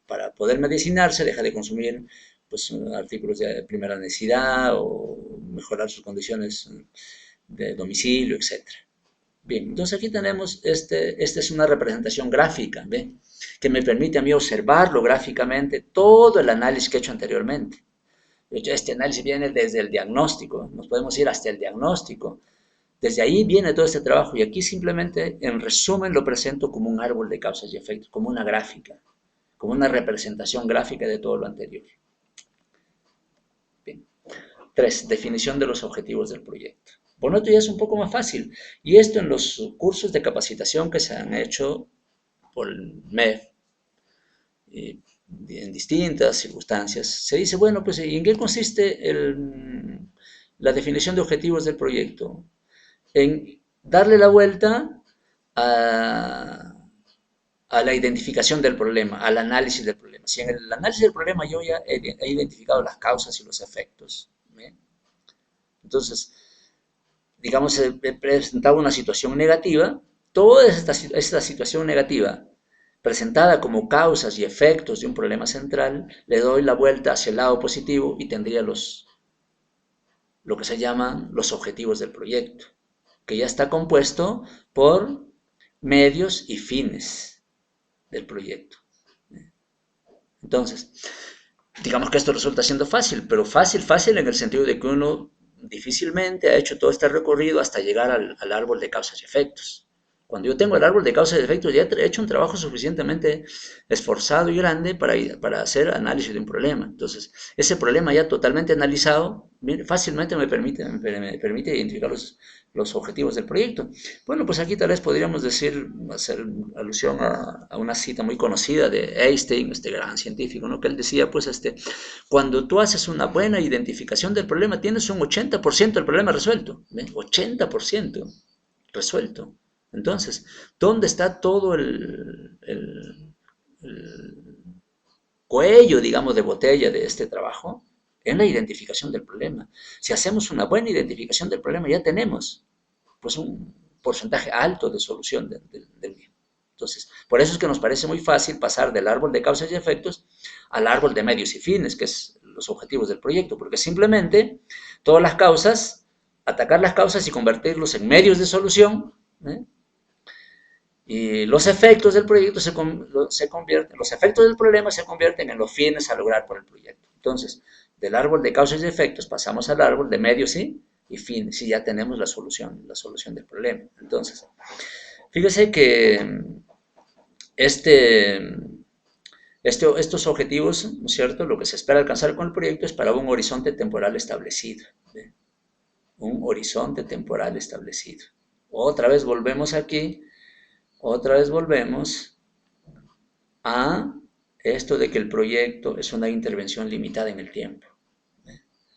para poder medicinarse, deja de consumir pues, artículos de primera necesidad o mejorar sus condiciones de domicilio, etcétera. Bien, entonces aquí tenemos, esta es una representación gráfica, ¿ve? Que me permite a mí observarlo gráficamente todo el análisis que he hecho anteriormente. De hecho, este análisis viene desde el diagnóstico, nos podemos ir hasta el diagnóstico. Desde ahí viene todo este trabajo y aquí simplemente, en resumen, lo presento como un árbol de causas y efectos, como una gráfica, como una representación gráfica de todo lo anterior. Bien. 3. Definición de los objetivos del proyecto. Bueno, esto ya es un poco más fácil. Y esto en los cursos de capacitación que se han hecho por el MEF, en distintas circunstancias, se dice, bueno, pues ¿en qué consiste la definición de objetivos del proyecto? En darle la vuelta a, a la identificación del problema, al análisis del problema. Si en el análisis del problema yo ya he identificado las causas y los efectos, ¿eh? Entonces, digamos, he presentado una situación negativa, toda esta situación negativa presentada como causas y efectos de un problema central, le doy la vuelta hacia el lado positivo y tendría lo que se llaman los objetivos del proyecto, que ya está compuesto por medios y fines del proyecto. Entonces, digamos que esto resulta siendo fácil, pero fácil en el sentido de que uno difícilmente ha hecho todo este recorrido hasta llegar al árbol de causas y efectos. Cuando yo tengo el árbol de causas y efectos, ya he hecho un trabajo suficientemente esforzado y grande para hacer análisis de un problema. Entonces, ese problema ya totalmente analizado, fácilmente me permite identificar los objetivos del proyecto. Bueno, pues aquí tal vez podríamos hacer alusión a una cita muy conocida de Einstein, este gran científico, ¿no? Que él decía, pues, cuando tú haces una buena identificación del problema, tienes un 80% del problema resuelto, ¿ve? 80% resuelto. Entonces, ¿dónde está todo el cuello, digamos, de botella de este trabajo? en la identificación del problema. Si hacemos una buena identificación del problema, ya tenemos pues un porcentaje alto de solución del mismo. Entonces, por eso es que nos parece muy fácil pasar del árbol de causas y efectos al árbol de medios y fines, que es los objetivos del proyecto, porque simplemente todas las causas, atacar las causas y convertirlos en medios de solución, ¿eh? Y los efectos del proyecto se convierten, los efectos del problema se convierten en los fines a lograr por el proyecto. Entonces, del árbol de causas y efectos pasamos al árbol de medios y fines, y ya tenemos la solución del problema. Entonces, fíjese que este, estos objetivos, ¿no es cierto? Lo que se espera alcanzar con el proyecto es para un horizonte temporal establecido. ¿Ve? Un horizonte temporal establecido. Otra vez volvemos aquí. Otra vez volvemos a esto de que el proyecto es una intervención limitada en el tiempo.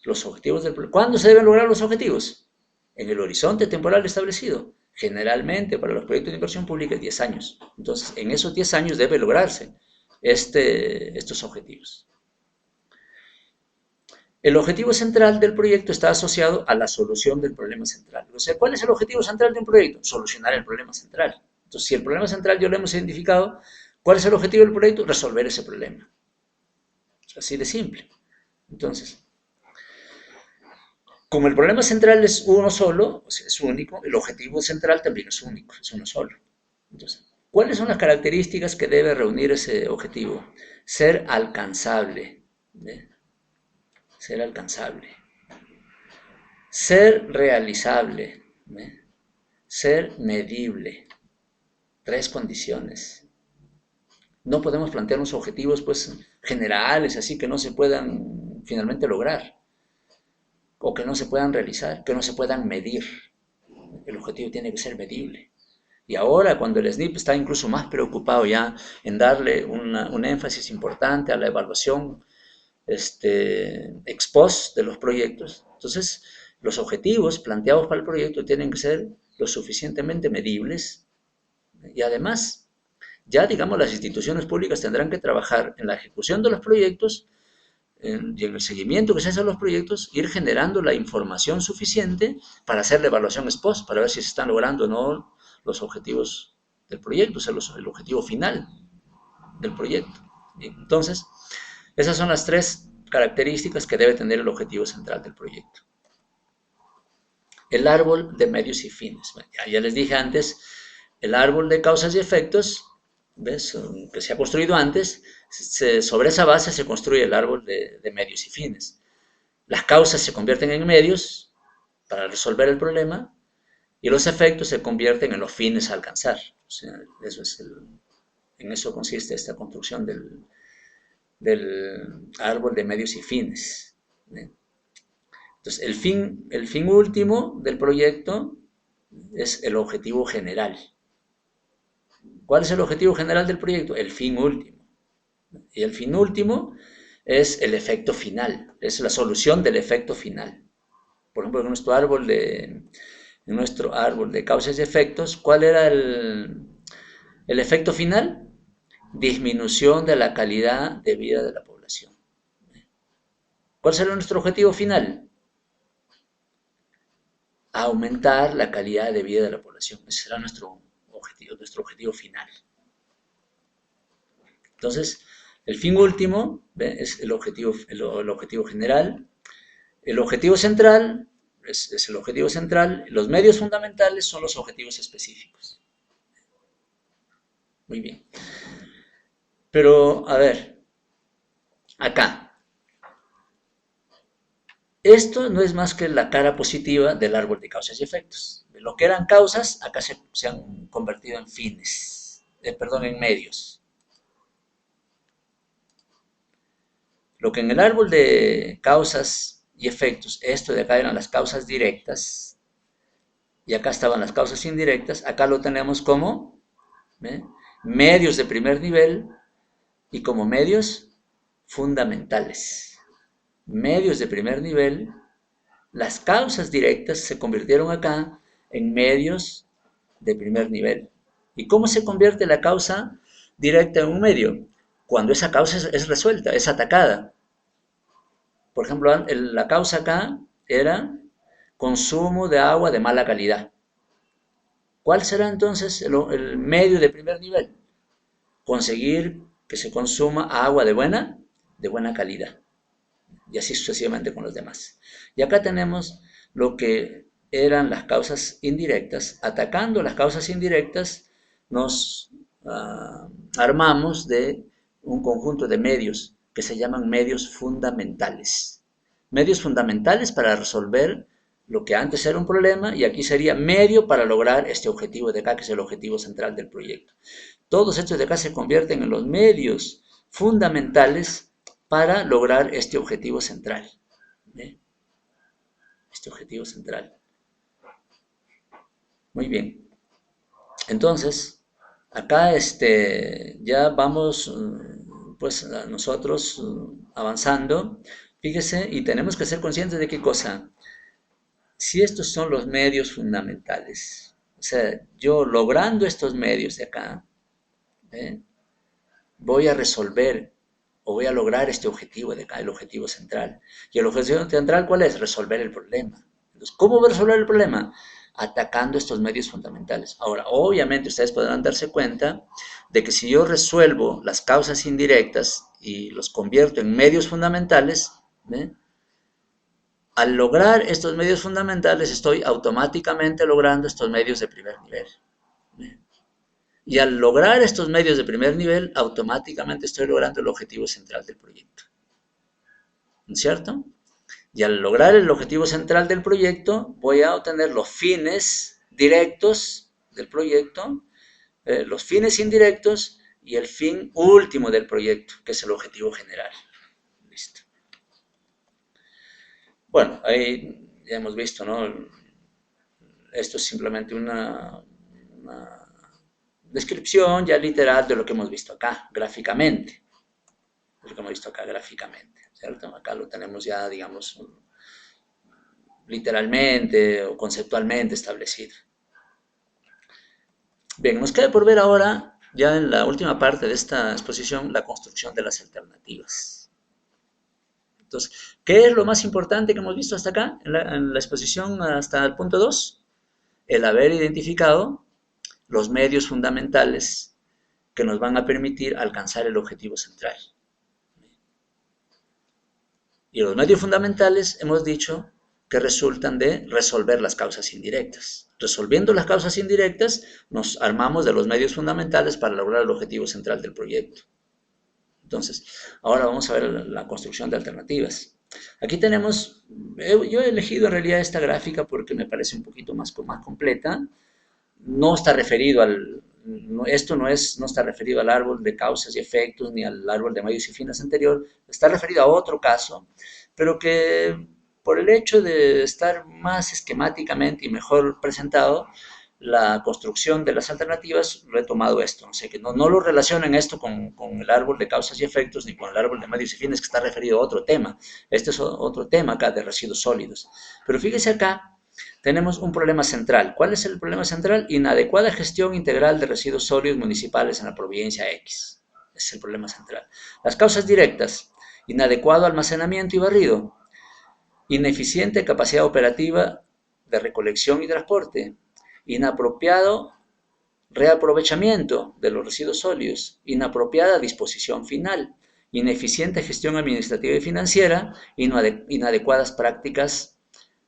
Los objetivos del proyecto. ¿Cuándo se deben lograr los objetivos? En el horizonte temporal establecido. Generalmente para los proyectos de inversión pública es 10 años. Entonces, en esos 10 años debe lograrse estos objetivos. El objetivo central del proyecto está asociado a la solución del problema central. O sea, ¿cuál es el objetivo central de un proyecto? Solucionar el problema central. Entonces, si el problema central ya lo hemos identificado, ¿cuál es el objetivo del proyecto? Resolver ese problema. Así de simple. Entonces, como el problema central es uno solo, o sea, es único, el objetivo central también es único, es uno solo. Entonces, ¿cuáles son las características que debe reunir ese objetivo? Ser alcanzable. ¿Ve? Ser alcanzable. Ser realizable. ¿Ve? Ser medible. 3 condiciones. No podemos plantearnos objetivos pues generales, así que no se puedan finalmente lograr, o que no se puedan realizar, que no se puedan medir. El objetivo tiene que ser medible. Y ahora, cuando el SNIP está incluso más preocupado ya en darle un énfasis importante a la evaluación ex post de los proyectos, entonces los objetivos planteados para el proyecto tienen que ser lo suficientemente medibles y además ya, digamos, las instituciones públicas tendrán que trabajar en la ejecución de los proyectos y en el seguimiento que se hace a los proyectos, ir generando la información suficiente para hacer la evaluación ex post, para ver si se están logrando o no los objetivos del proyecto, o sea, el objetivo final del proyecto. Entonces, esas son las 3 características que debe tener el objetivo central del proyecto. El árbol de medios y fines. Ya les dije antes, el árbol de causas y efectos, ¿ves? Que se ha construido antes, sobre esa base se construye el árbol de medios y fines. Las causas se convierten en medios para resolver el problema y los efectos se convierten en los fines a alcanzar. O sea, en eso consiste esta construcción del árbol de medios y fines. Entonces, el fin último del proyecto es el objetivo general. ¿Cuál es el objetivo general del proyecto? El fin último. Y el fin último es el efecto final, es la solución del efecto final. Por ejemplo, en nuestro árbol de causas y efectos, ¿cuál era el efecto final? Disminución de la calidad de vida de la población. ¿Cuál será nuestro objetivo final? Aumentar la calidad de vida de la población. Ese será nuestro objetivo final. Entonces, el fin último es el objetivo general. El objetivo central es el objetivo central. Los medios fundamentales son los objetivos específicos. Muy bien. Pero, a ver, acá. Esto no es más que la cara positiva del árbol de causas y efectos. De lo que eran causas, acá se han convertido en fines, en medios. Lo que en el árbol de causas y efectos, esto de acá eran las causas directas, y acá estaban las causas indirectas, acá lo tenemos como medios de primer nivel y como medios fundamentales. Medios de primer nivel, las causas directas se convirtieron acá en medios de primer nivel. ¿Y cómo se convierte la causa directa en un medio? Cuando esa causa es resuelta, es atacada. Por ejemplo, la causa acá era consumo de agua de mala calidad. ¿Cuál será entonces el medio de primer nivel? Conseguir que se consuma agua de buena calidad. Y así sucesivamente con los demás. Y acá tenemos lo que eran las causas indirectas. Atacando las causas indirectas, nos armamos de un conjunto de medios que se llaman medios fundamentales. Medios fundamentales para resolver lo que antes era un problema y aquí sería medio para lograr este objetivo de acá, que es el objetivo central del proyecto. Todos estos de acá se convierten en los medios fundamentales para lograr este objetivo central. ¿Eh? Este objetivo central. Muy bien. Entonces, acá ya vamos pues nosotros avanzando. Fíjese, y tenemos que ser conscientes de qué cosa. Si estos son los medios fundamentales, o sea, yo logrando estos medios de acá, ¿eh? Voy a resolver o voy a lograr este objetivo de acá, el objetivo central. ¿Y el objetivo central cuál es? Resolver el problema. Entonces, ¿cómo voy a resolver el problema? Atacando estos medios fundamentales. Ahora, obviamente ustedes podrán darse cuenta de que si yo resuelvo las causas indirectas y los convierto en medios fundamentales, ¿eh? Al lograr estos medios fundamentales estoy automáticamente logrando estos medios de primer nivel. ¿Eh? Y al lograr estos medios de primer nivel, automáticamente estoy logrando el objetivo central del proyecto. ¿No es cierto? Y al lograr el objetivo central del proyecto, voy a obtener los fines directos del proyecto, los fines indirectos y el fin último del proyecto, que es el objetivo general. Listo. Bueno, ahí ya hemos visto, ¿no? Esto es simplemente una descripción ya literal de lo que hemos visto acá, gráficamente. De lo que hemos visto acá gráficamente, ¿cierto? Acá lo tenemos ya, digamos, literalmente o conceptualmente establecido. Bien, nos queda por ver ahora, ya en la última parte de esta exposición, la construcción de las alternativas. Entonces, ¿qué es lo más importante que hemos visto hasta acá, en la exposición hasta el punto 2? El haber identificado los medios fundamentales que nos van a permitir alcanzar el objetivo central. Y los medios fundamentales hemos dicho que resultan de resolver las causas indirectas. Resolviendo las causas indirectas, nos armamos de los medios fundamentales para lograr el objetivo central del proyecto. Entonces, ahora vamos a ver la construcción de alternativas. Aquí tenemos, yo he elegido en realidad esta gráfica porque me parece un poquito más completa. No está referido esto no está referido al árbol de causas y efectos ni al árbol de medios y fines anterior, está referido a otro caso, pero que por el hecho de estar más esquemáticamente y mejor presentado, la construcción de las alternativas, lo he tomado esto, o sea que no lo relacionen esto con el árbol de causas y efectos ni con el árbol de medios y fines que está referido a otro tema. Este es otro tema acá de residuos sólidos. Pero fíjese acá, tenemos un problema central. ¿Cuál es el problema central? Inadecuada gestión integral de residuos sólidos municipales en la provincia X. Ese es el problema central. Las causas directas: inadecuado almacenamiento y barrido, ineficiente capacidad operativa de recolección y transporte, inapropiado reaprovechamiento de los residuos sólidos, inapropiada disposición final, ineficiente gestión administrativa y financiera, inadecuadas prácticas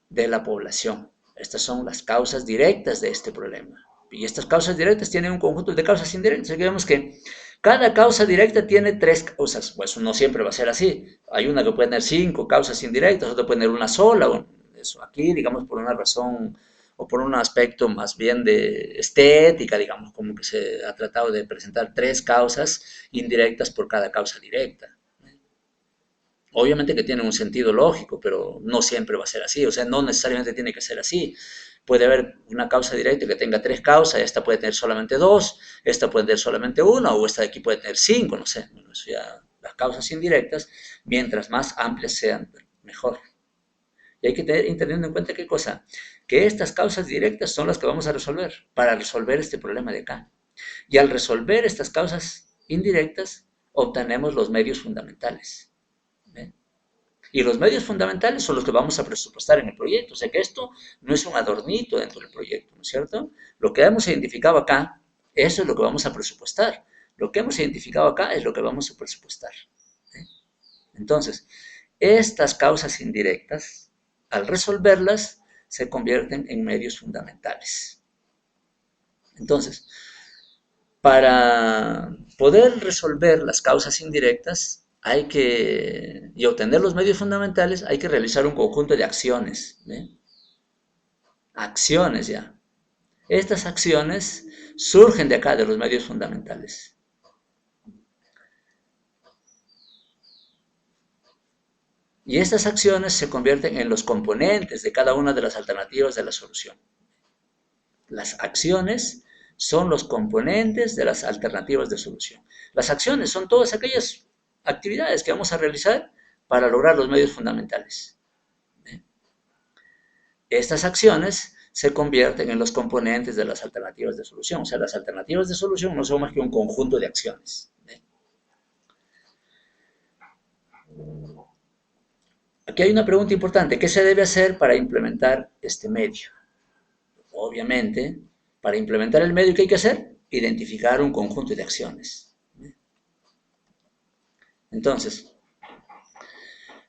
de la población. Estas son las causas directas de este problema. Y estas causas directas tienen un conjunto de causas indirectas. Aquí vemos que cada causa directa tiene tres causas. Pues no siempre va a ser así. Hay una que puede tener 5 causas indirectas, otra puede tener una sola. Bueno, eso aquí, digamos, por una razón o por un aspecto más bien de estética, digamos, como que se ha tratado de presentar 3 causas indirectas por cada causa directa. Obviamente que tiene un sentido lógico, pero no siempre va a ser así, o sea, no necesariamente tiene que ser así. Puede haber una causa directa que tenga 3 causas, esta puede tener solamente 2, esta puede tener solamente 1, o esta de aquí puede tener 5, no sé. Bueno, eso ya, las causas indirectas, mientras más amplias sean, mejor. Y hay que tener teniendo en cuenta qué cosa, que estas causas directas son las que vamos a resolver, para resolver este problema de acá. Y al resolver estas causas indirectas, obtenemos los medios fundamentales. ¿Ven? Y los medios fundamentales son los que vamos a presupuestar en el proyecto. O sea que esto no es un adornito dentro del proyecto, ¿no es cierto? Lo que hemos identificado acá, eso es lo que vamos a presupuestar. Lo que hemos identificado acá es lo que vamos a presupuestar. ¿Eh? Entonces, estas causas indirectas, al resolverlas, se convierten en medios fundamentales. Entonces, para poder resolver las causas indirectas y obtener los medios fundamentales, hay que realizar un conjunto de acciones. ¿Eh? Acciones ya. Estas acciones surgen de acá, de los medios fundamentales. Y estas acciones se convierten en los componentes de cada una de las alternativas de la solución. Las acciones son los componentes de las alternativas de solución. Las acciones son todas aquellas actividades que vamos a realizar para lograr los medios fundamentales. Estas acciones se convierten en los componentes de las alternativas de solución. O sea, las alternativas de solución no son más que un conjunto de acciones. Aquí hay una pregunta importante. ¿Qué se debe hacer para implementar este medio? Obviamente, para implementar el medio, ¿qué hay que hacer? Identificar un conjunto de acciones. Entonces,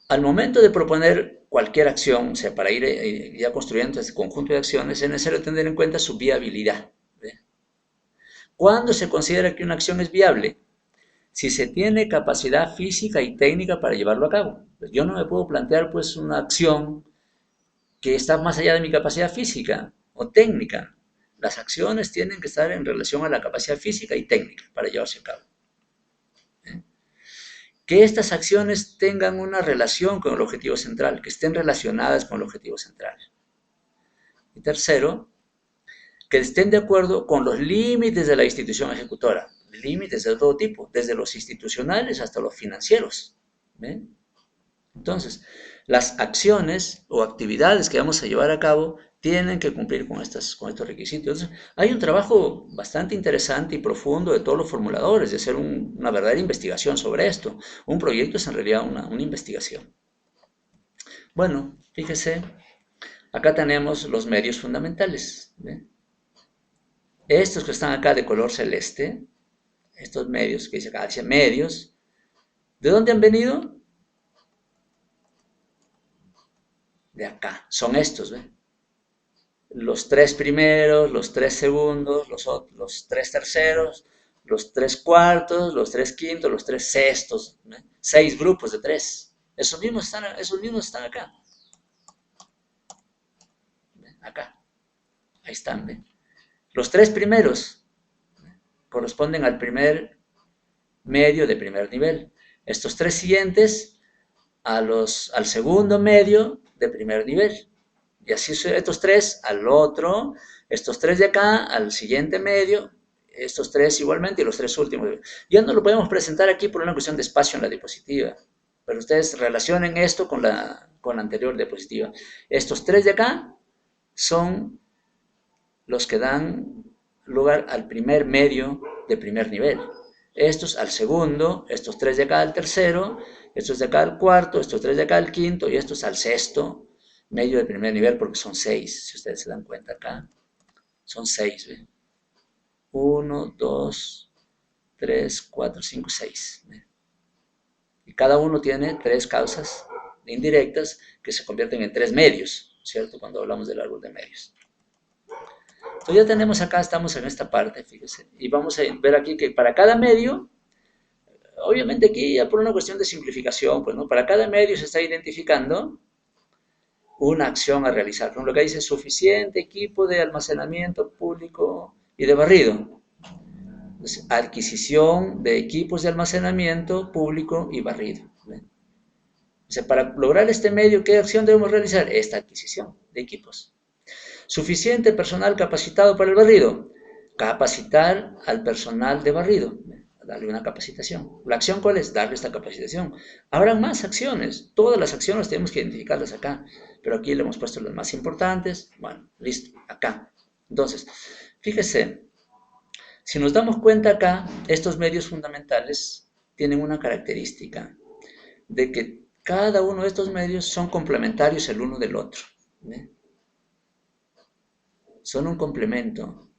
al momento de proponer cualquier acción, o sea, para ir ya construyendo este conjunto de acciones, es necesario tener en cuenta su viabilidad. ¿Cuándo se considera que una acción es viable? Si se tiene capacidad física y técnica para llevarlo a cabo. Yo no me puedo plantear pues una acción que está más allá de mi capacidad física o técnica. Las acciones tienen que estar en relación a la capacidad física y técnica para llevarse a cabo. Que estas acciones tengan una relación con el objetivo central, que estén relacionadas con el objetivo central. Y tercero, que estén de acuerdo con los límites de la institución ejecutora, límites de todo tipo, desde los institucionales hasta los financieros. ¿Ven? Entonces, las acciones o actividades que vamos a llevar a cabo tienen que cumplir con estos requisitos. Entonces, hay un trabajo bastante interesante y profundo de todos los formuladores, de hacer una verdadera investigación sobre esto. Un proyecto es en realidad una investigación. Bueno, fíjese, acá tenemos los medios fundamentales. ¿Ve? Estos que están acá de color celeste, estos medios, que dice acá, dice medios, ¿de dónde han venido? De acá, son estos, ¿ve? Los tres primeros, los tres segundos, los tres terceros, los tres cuartos, los tres quintos, los tres sextos, ¿ve? 6 grupos de 3. Esos mismos están acá. ¿Ve? Acá, ahí están, ¿ve? Los tres primeros corresponden al primer medio de primer nivel. Estos tres siguientes al segundo medio de primer nivel. Y así estos tres al otro, estos tres de acá al siguiente medio, estos tres igualmente y los tres últimos. Ya no lo podemos presentar aquí por una cuestión de espacio en la diapositiva, pero ustedes relacionen esto con la anterior diapositiva. Estos tres de acá son los que dan lugar al primer medio de primer nivel. Estos al segundo, estos tres de acá al tercero, estos de acá al cuarto, estos tres de acá al quinto y estos al sexto medio de primer nivel, porque son 6, si ustedes se dan cuenta acá, son 6, ¿ve? 1, 2, 3, 4, 5, 6. ¿Ve? Y cada uno tiene 3 causas indirectas que se convierten en 3 medios, ¿cierto? Cuando hablamos del árbol de medios. Entonces ya tenemos acá, estamos en esta parte, fíjense, y vamos a ver aquí que para cada medio, obviamente aquí ya por una cuestión de simplificación, pues, ¿no? Para cada medio se está identificando una acción a realizar. Por ejemplo, acá dice suficiente equipo de almacenamiento público y de barrido. Entonces, adquisición de equipos de almacenamiento público y barrido. ¿Ven? O sea, para lograr este medio, ¿qué acción debemos realizar? Esta adquisición de equipos. Suficiente personal capacitado para el barrido. Capacitar al personal de barrido. Darle una capacitación. ¿La acción cuál es? Darle esta capacitación. Habrá más acciones. Todas las acciones tenemos que identificarlas acá. Pero aquí le hemos puesto las más importantes. Bueno, listo. Acá. Entonces, fíjese. Si nos damos cuenta acá, estos medios fundamentales tienen una característica de que Cada uno de estos medios son complementarios el uno del otro. ¿Ve? Son un complemento.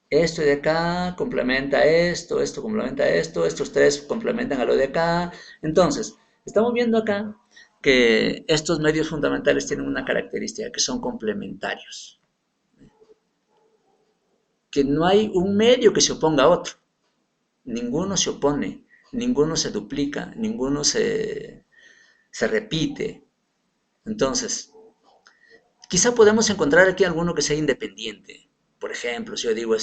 Esto de acá complementa esto, esto complementa esto, estos tres complementan a lo de acá. Entonces, estamos viendo acá que estos medios fundamentales tienen una característica, que son complementarios. Que no hay un medio que se oponga a otro. Ninguno se opone, ninguno se duplica, ninguno se repite. Entonces, quizá podemos encontrar aquí alguno que sea independiente. Por ejemplo, si yo digo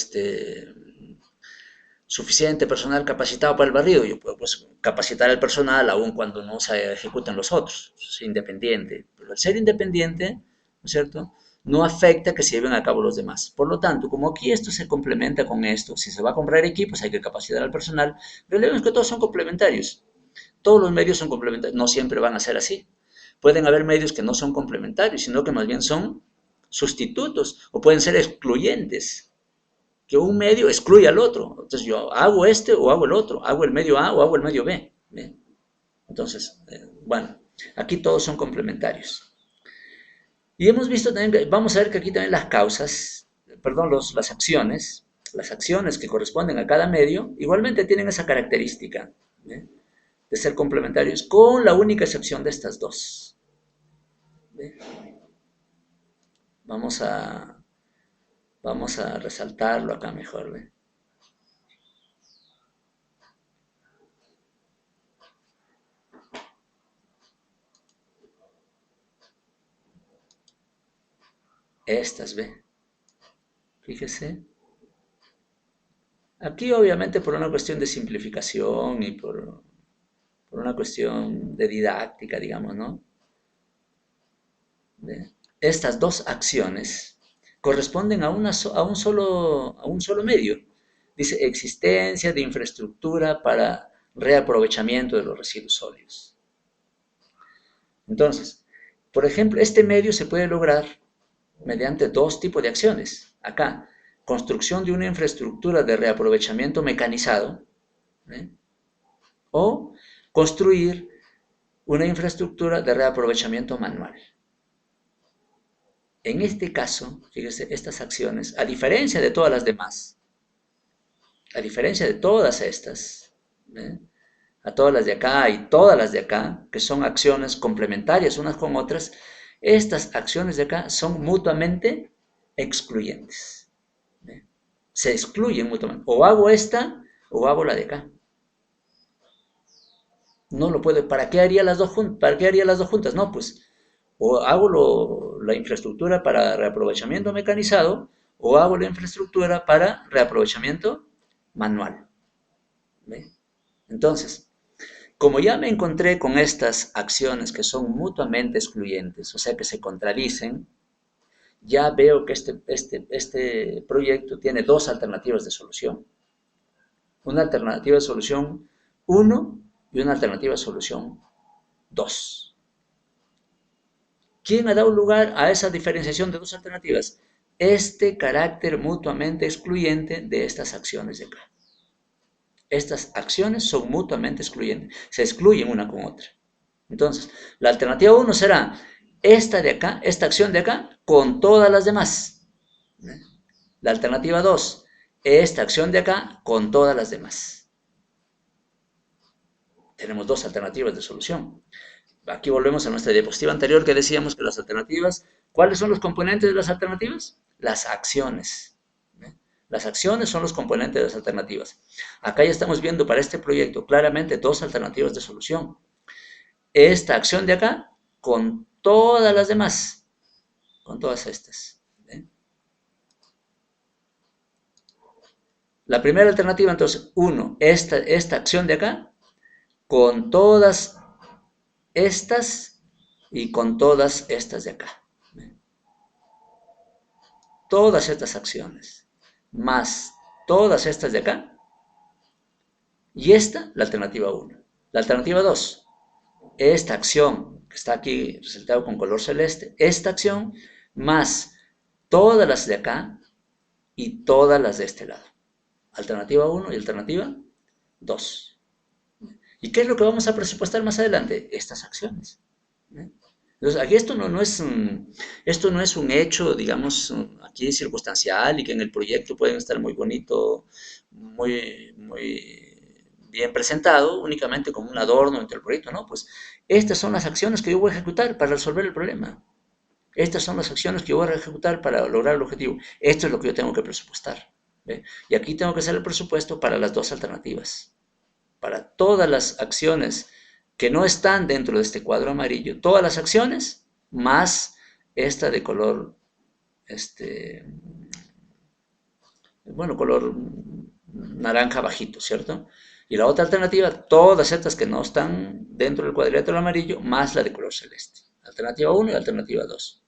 suficiente personal capacitado para el barrido, yo puedo pues, capacitar al personal aun cuando no se ejecuten los otros, es independiente. Pero al ser independiente, ¿no es cierto?, no afecta que se lleven a cabo los demás. Por lo tanto, como aquí esto se complementa con esto, si se va a comprar equipos hay que capacitar al personal, pero que todos son complementarios. Todos los medios son complementarios, no siempre van a ser así. Pueden haber medios que no son complementarios, sino que más bien son sustitutos o pueden ser excluyentes, que un medio excluye al otro. Entonces yo hago este o hago el otro, hago el medio A o hago el medio B. ¿Bien? Entonces, bueno, aquí todos son complementarios. Y hemos visto también, vamos a ver que aquí también las causas, perdón, las acciones que corresponden a cada medio, igualmente tienen esa característica, ¿bien?, de ser complementarios, con la única excepción de estas dos. ¿Bien? Vamos a, vamos a resaltarlo acá mejor. ¿Ve? Estas, ¿ve? Fíjese. Aquí obviamente por una cuestión de simplificación y por una cuestión de didáctica, digamos, ¿no? ¿Ve? Estas dos acciones corresponden a un solo medio. Dice existencia de infraestructura para reaprovechamiento de los residuos sólidos. Entonces, por ejemplo, este medio se puede lograr mediante dos tipos de acciones. Acá, construcción de una infraestructura de reaprovechamiento mecanizado, ¿eh?, o construir una infraestructura de reaprovechamiento manual. En este caso, fíjese, estas acciones, a diferencia de todas las demás, a diferencia de todas estas, ¿eh?, a todas las de acá y todas las de acá, que son acciones complementarias unas con otras, estas acciones de acá son mutuamente excluyentes. ¿Eh? Se excluyen mutuamente. O hago esta o hago la de acá. No lo puedo. ¿Para qué haría las dos juntas? ¿Para qué haría las dos juntas? No, pues o hago la infraestructura para reaprovechamiento mecanizado o hago la infraestructura para reaprovechamiento manual. ¿Ve? Entonces, como ya me encontré con estas acciones que son mutuamente excluyentes, o sea que se contradicen, ya veo que este proyecto tiene dos alternativas de solución. Una alternativa de solución 1 y una alternativa de solución 2. ¿Quién ha dado lugar a esa diferenciación de dos alternativas? Este carácter mutuamente excluyente de estas acciones de acá. Estas acciones son mutuamente excluyentes, se excluyen una con otra. Entonces, la alternativa 1 será esta de acá, esta acción de acá, con todas las demás. La alternativa 2, esta acción de acá, con todas las demás. Tenemos dos alternativas de solución. Aquí volvemos a nuestra diapositiva anterior que decíamos que las alternativas, ¿cuáles son los componentes de las alternativas? Las acciones. Las acciones son los componentes de las alternativas. Acá ya estamos viendo para este proyecto claramente dos alternativas de solución. Esta acción de acá con todas las demás, con todas estas. ¿Eh? La primera alternativa, entonces, 1, esta acción de acá con todas estas y con todas estas de acá. ¿Eh? Todas estas acciones, más todas estas de acá, y esta, la alternativa 1. La alternativa 2, esta acción que está aquí resaltado con color celeste, esta acción más todas las de acá y todas las de este lado. Alternativa 1 y alternativa 2. ¿Y qué es lo que vamos a presupuestar más adelante? Estas acciones. ¿Eh? Entonces, aquí esto no es un hecho, digamos, aquí circunstancial y que en el proyecto pueden estar muy bonito, muy bien presentado, únicamente como un adorno entre el proyecto, ¿no? Pues estas son las acciones que yo voy a ejecutar para resolver el problema. Estas son las acciones que yo voy a ejecutar para lograr el objetivo. Esto es lo que yo tengo que presupuestar. ¿Ve? Y aquí tengo que hacer el presupuesto para las dos alternativas. Para todas las acciones que no están dentro de este cuadro amarillo, todas las acciones más esta de color, este, bueno, color naranja bajito, ¿cierto? Y la otra alternativa, todas estas que no están dentro del cuadrilátero amarillo, más la de color celeste. Alternativa 1 y alternativa 2.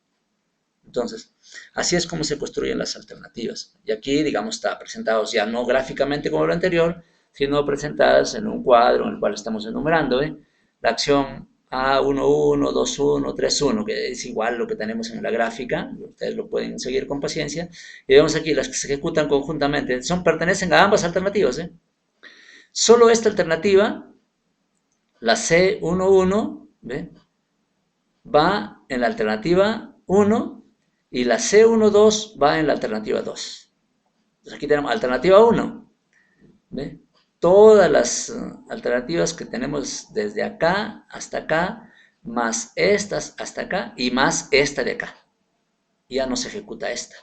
Entonces, así es como se construyen las alternativas. Y aquí, digamos, está presentados ya no gráficamente como lo anterior, sino presentadas en un cuadro en el cual estamos enumerando, ¿eh? La acción A11, 21, 31, que es igual lo que tenemos en la gráfica, ustedes lo pueden seguir con paciencia. Y vemos aquí las que se ejecutan conjuntamente, pertenecen a ambas alternativas, ¿eh? Solo esta alternativa, la C11, ¿ve? Va en la alternativa 1 y la C12 va en la alternativa 2. Entonces aquí tenemos alternativa 1. ¿Ve? Todas las alternativas que tenemos desde acá hasta acá, más estas hasta acá y más esta de acá. Ya no se ejecuta esta.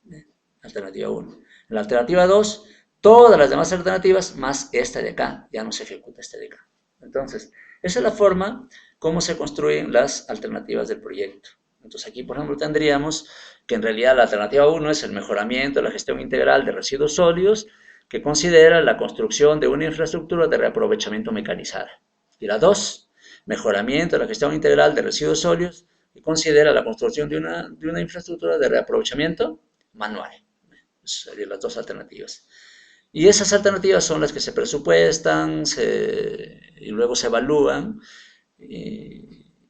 ¿Ve? Alternativa 1. En la alternativa 2, todas las demás alternativas más esta de acá. Ya no se ejecuta esta de acá. Entonces, esa es la forma como se construyen las alternativas del proyecto. Entonces aquí, por ejemplo, tendríamos que en realidad la alternativa 1 es el mejoramiento de la gestión integral de residuos sólidos, que considera la construcción de una infraestructura de reaprovechamiento mecanizada. Y la 2, mejoramiento de la gestión integral de residuos sólidos, que considera la construcción de una infraestructura de reaprovechamiento manual. Esas serían las dos alternativas. Y esas alternativas son las que se presupuestan y luego se evalúan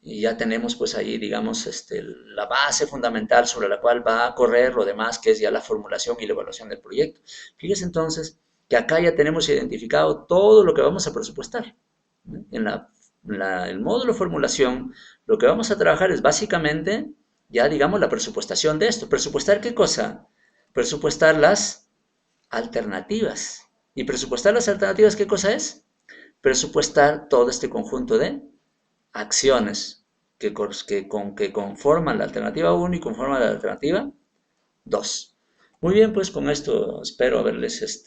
y ya tenemos pues ahí, digamos, la base fundamental sobre la cual va a correr lo demás, que es ya la formulación y la evaluación del proyecto. Fíjese entonces que acá ya tenemos identificado todo lo que vamos a presupuestar. En el módulo formulación, lo que vamos a trabajar es básicamente, ya digamos, la presupuestación de esto. ¿Presupuestar qué cosa? Presupuestar las alternativas. ¿Y presupuestar las alternativas qué cosa es? Presupuestar todo este conjunto de acciones que conforman la alternativa 1 y conforman la alternativa 2. Muy bien, pues con esto espero haberles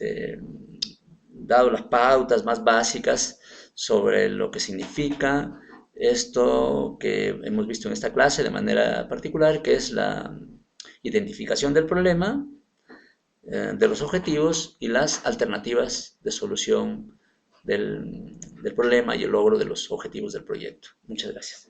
dado las pautas más básicas sobre lo que significa esto que hemos visto en esta clase de manera particular, que es la identificación del problema, de los objetivos y las alternativas de solución del problema y el logro de los objetivos del proyecto. Muchas gracias.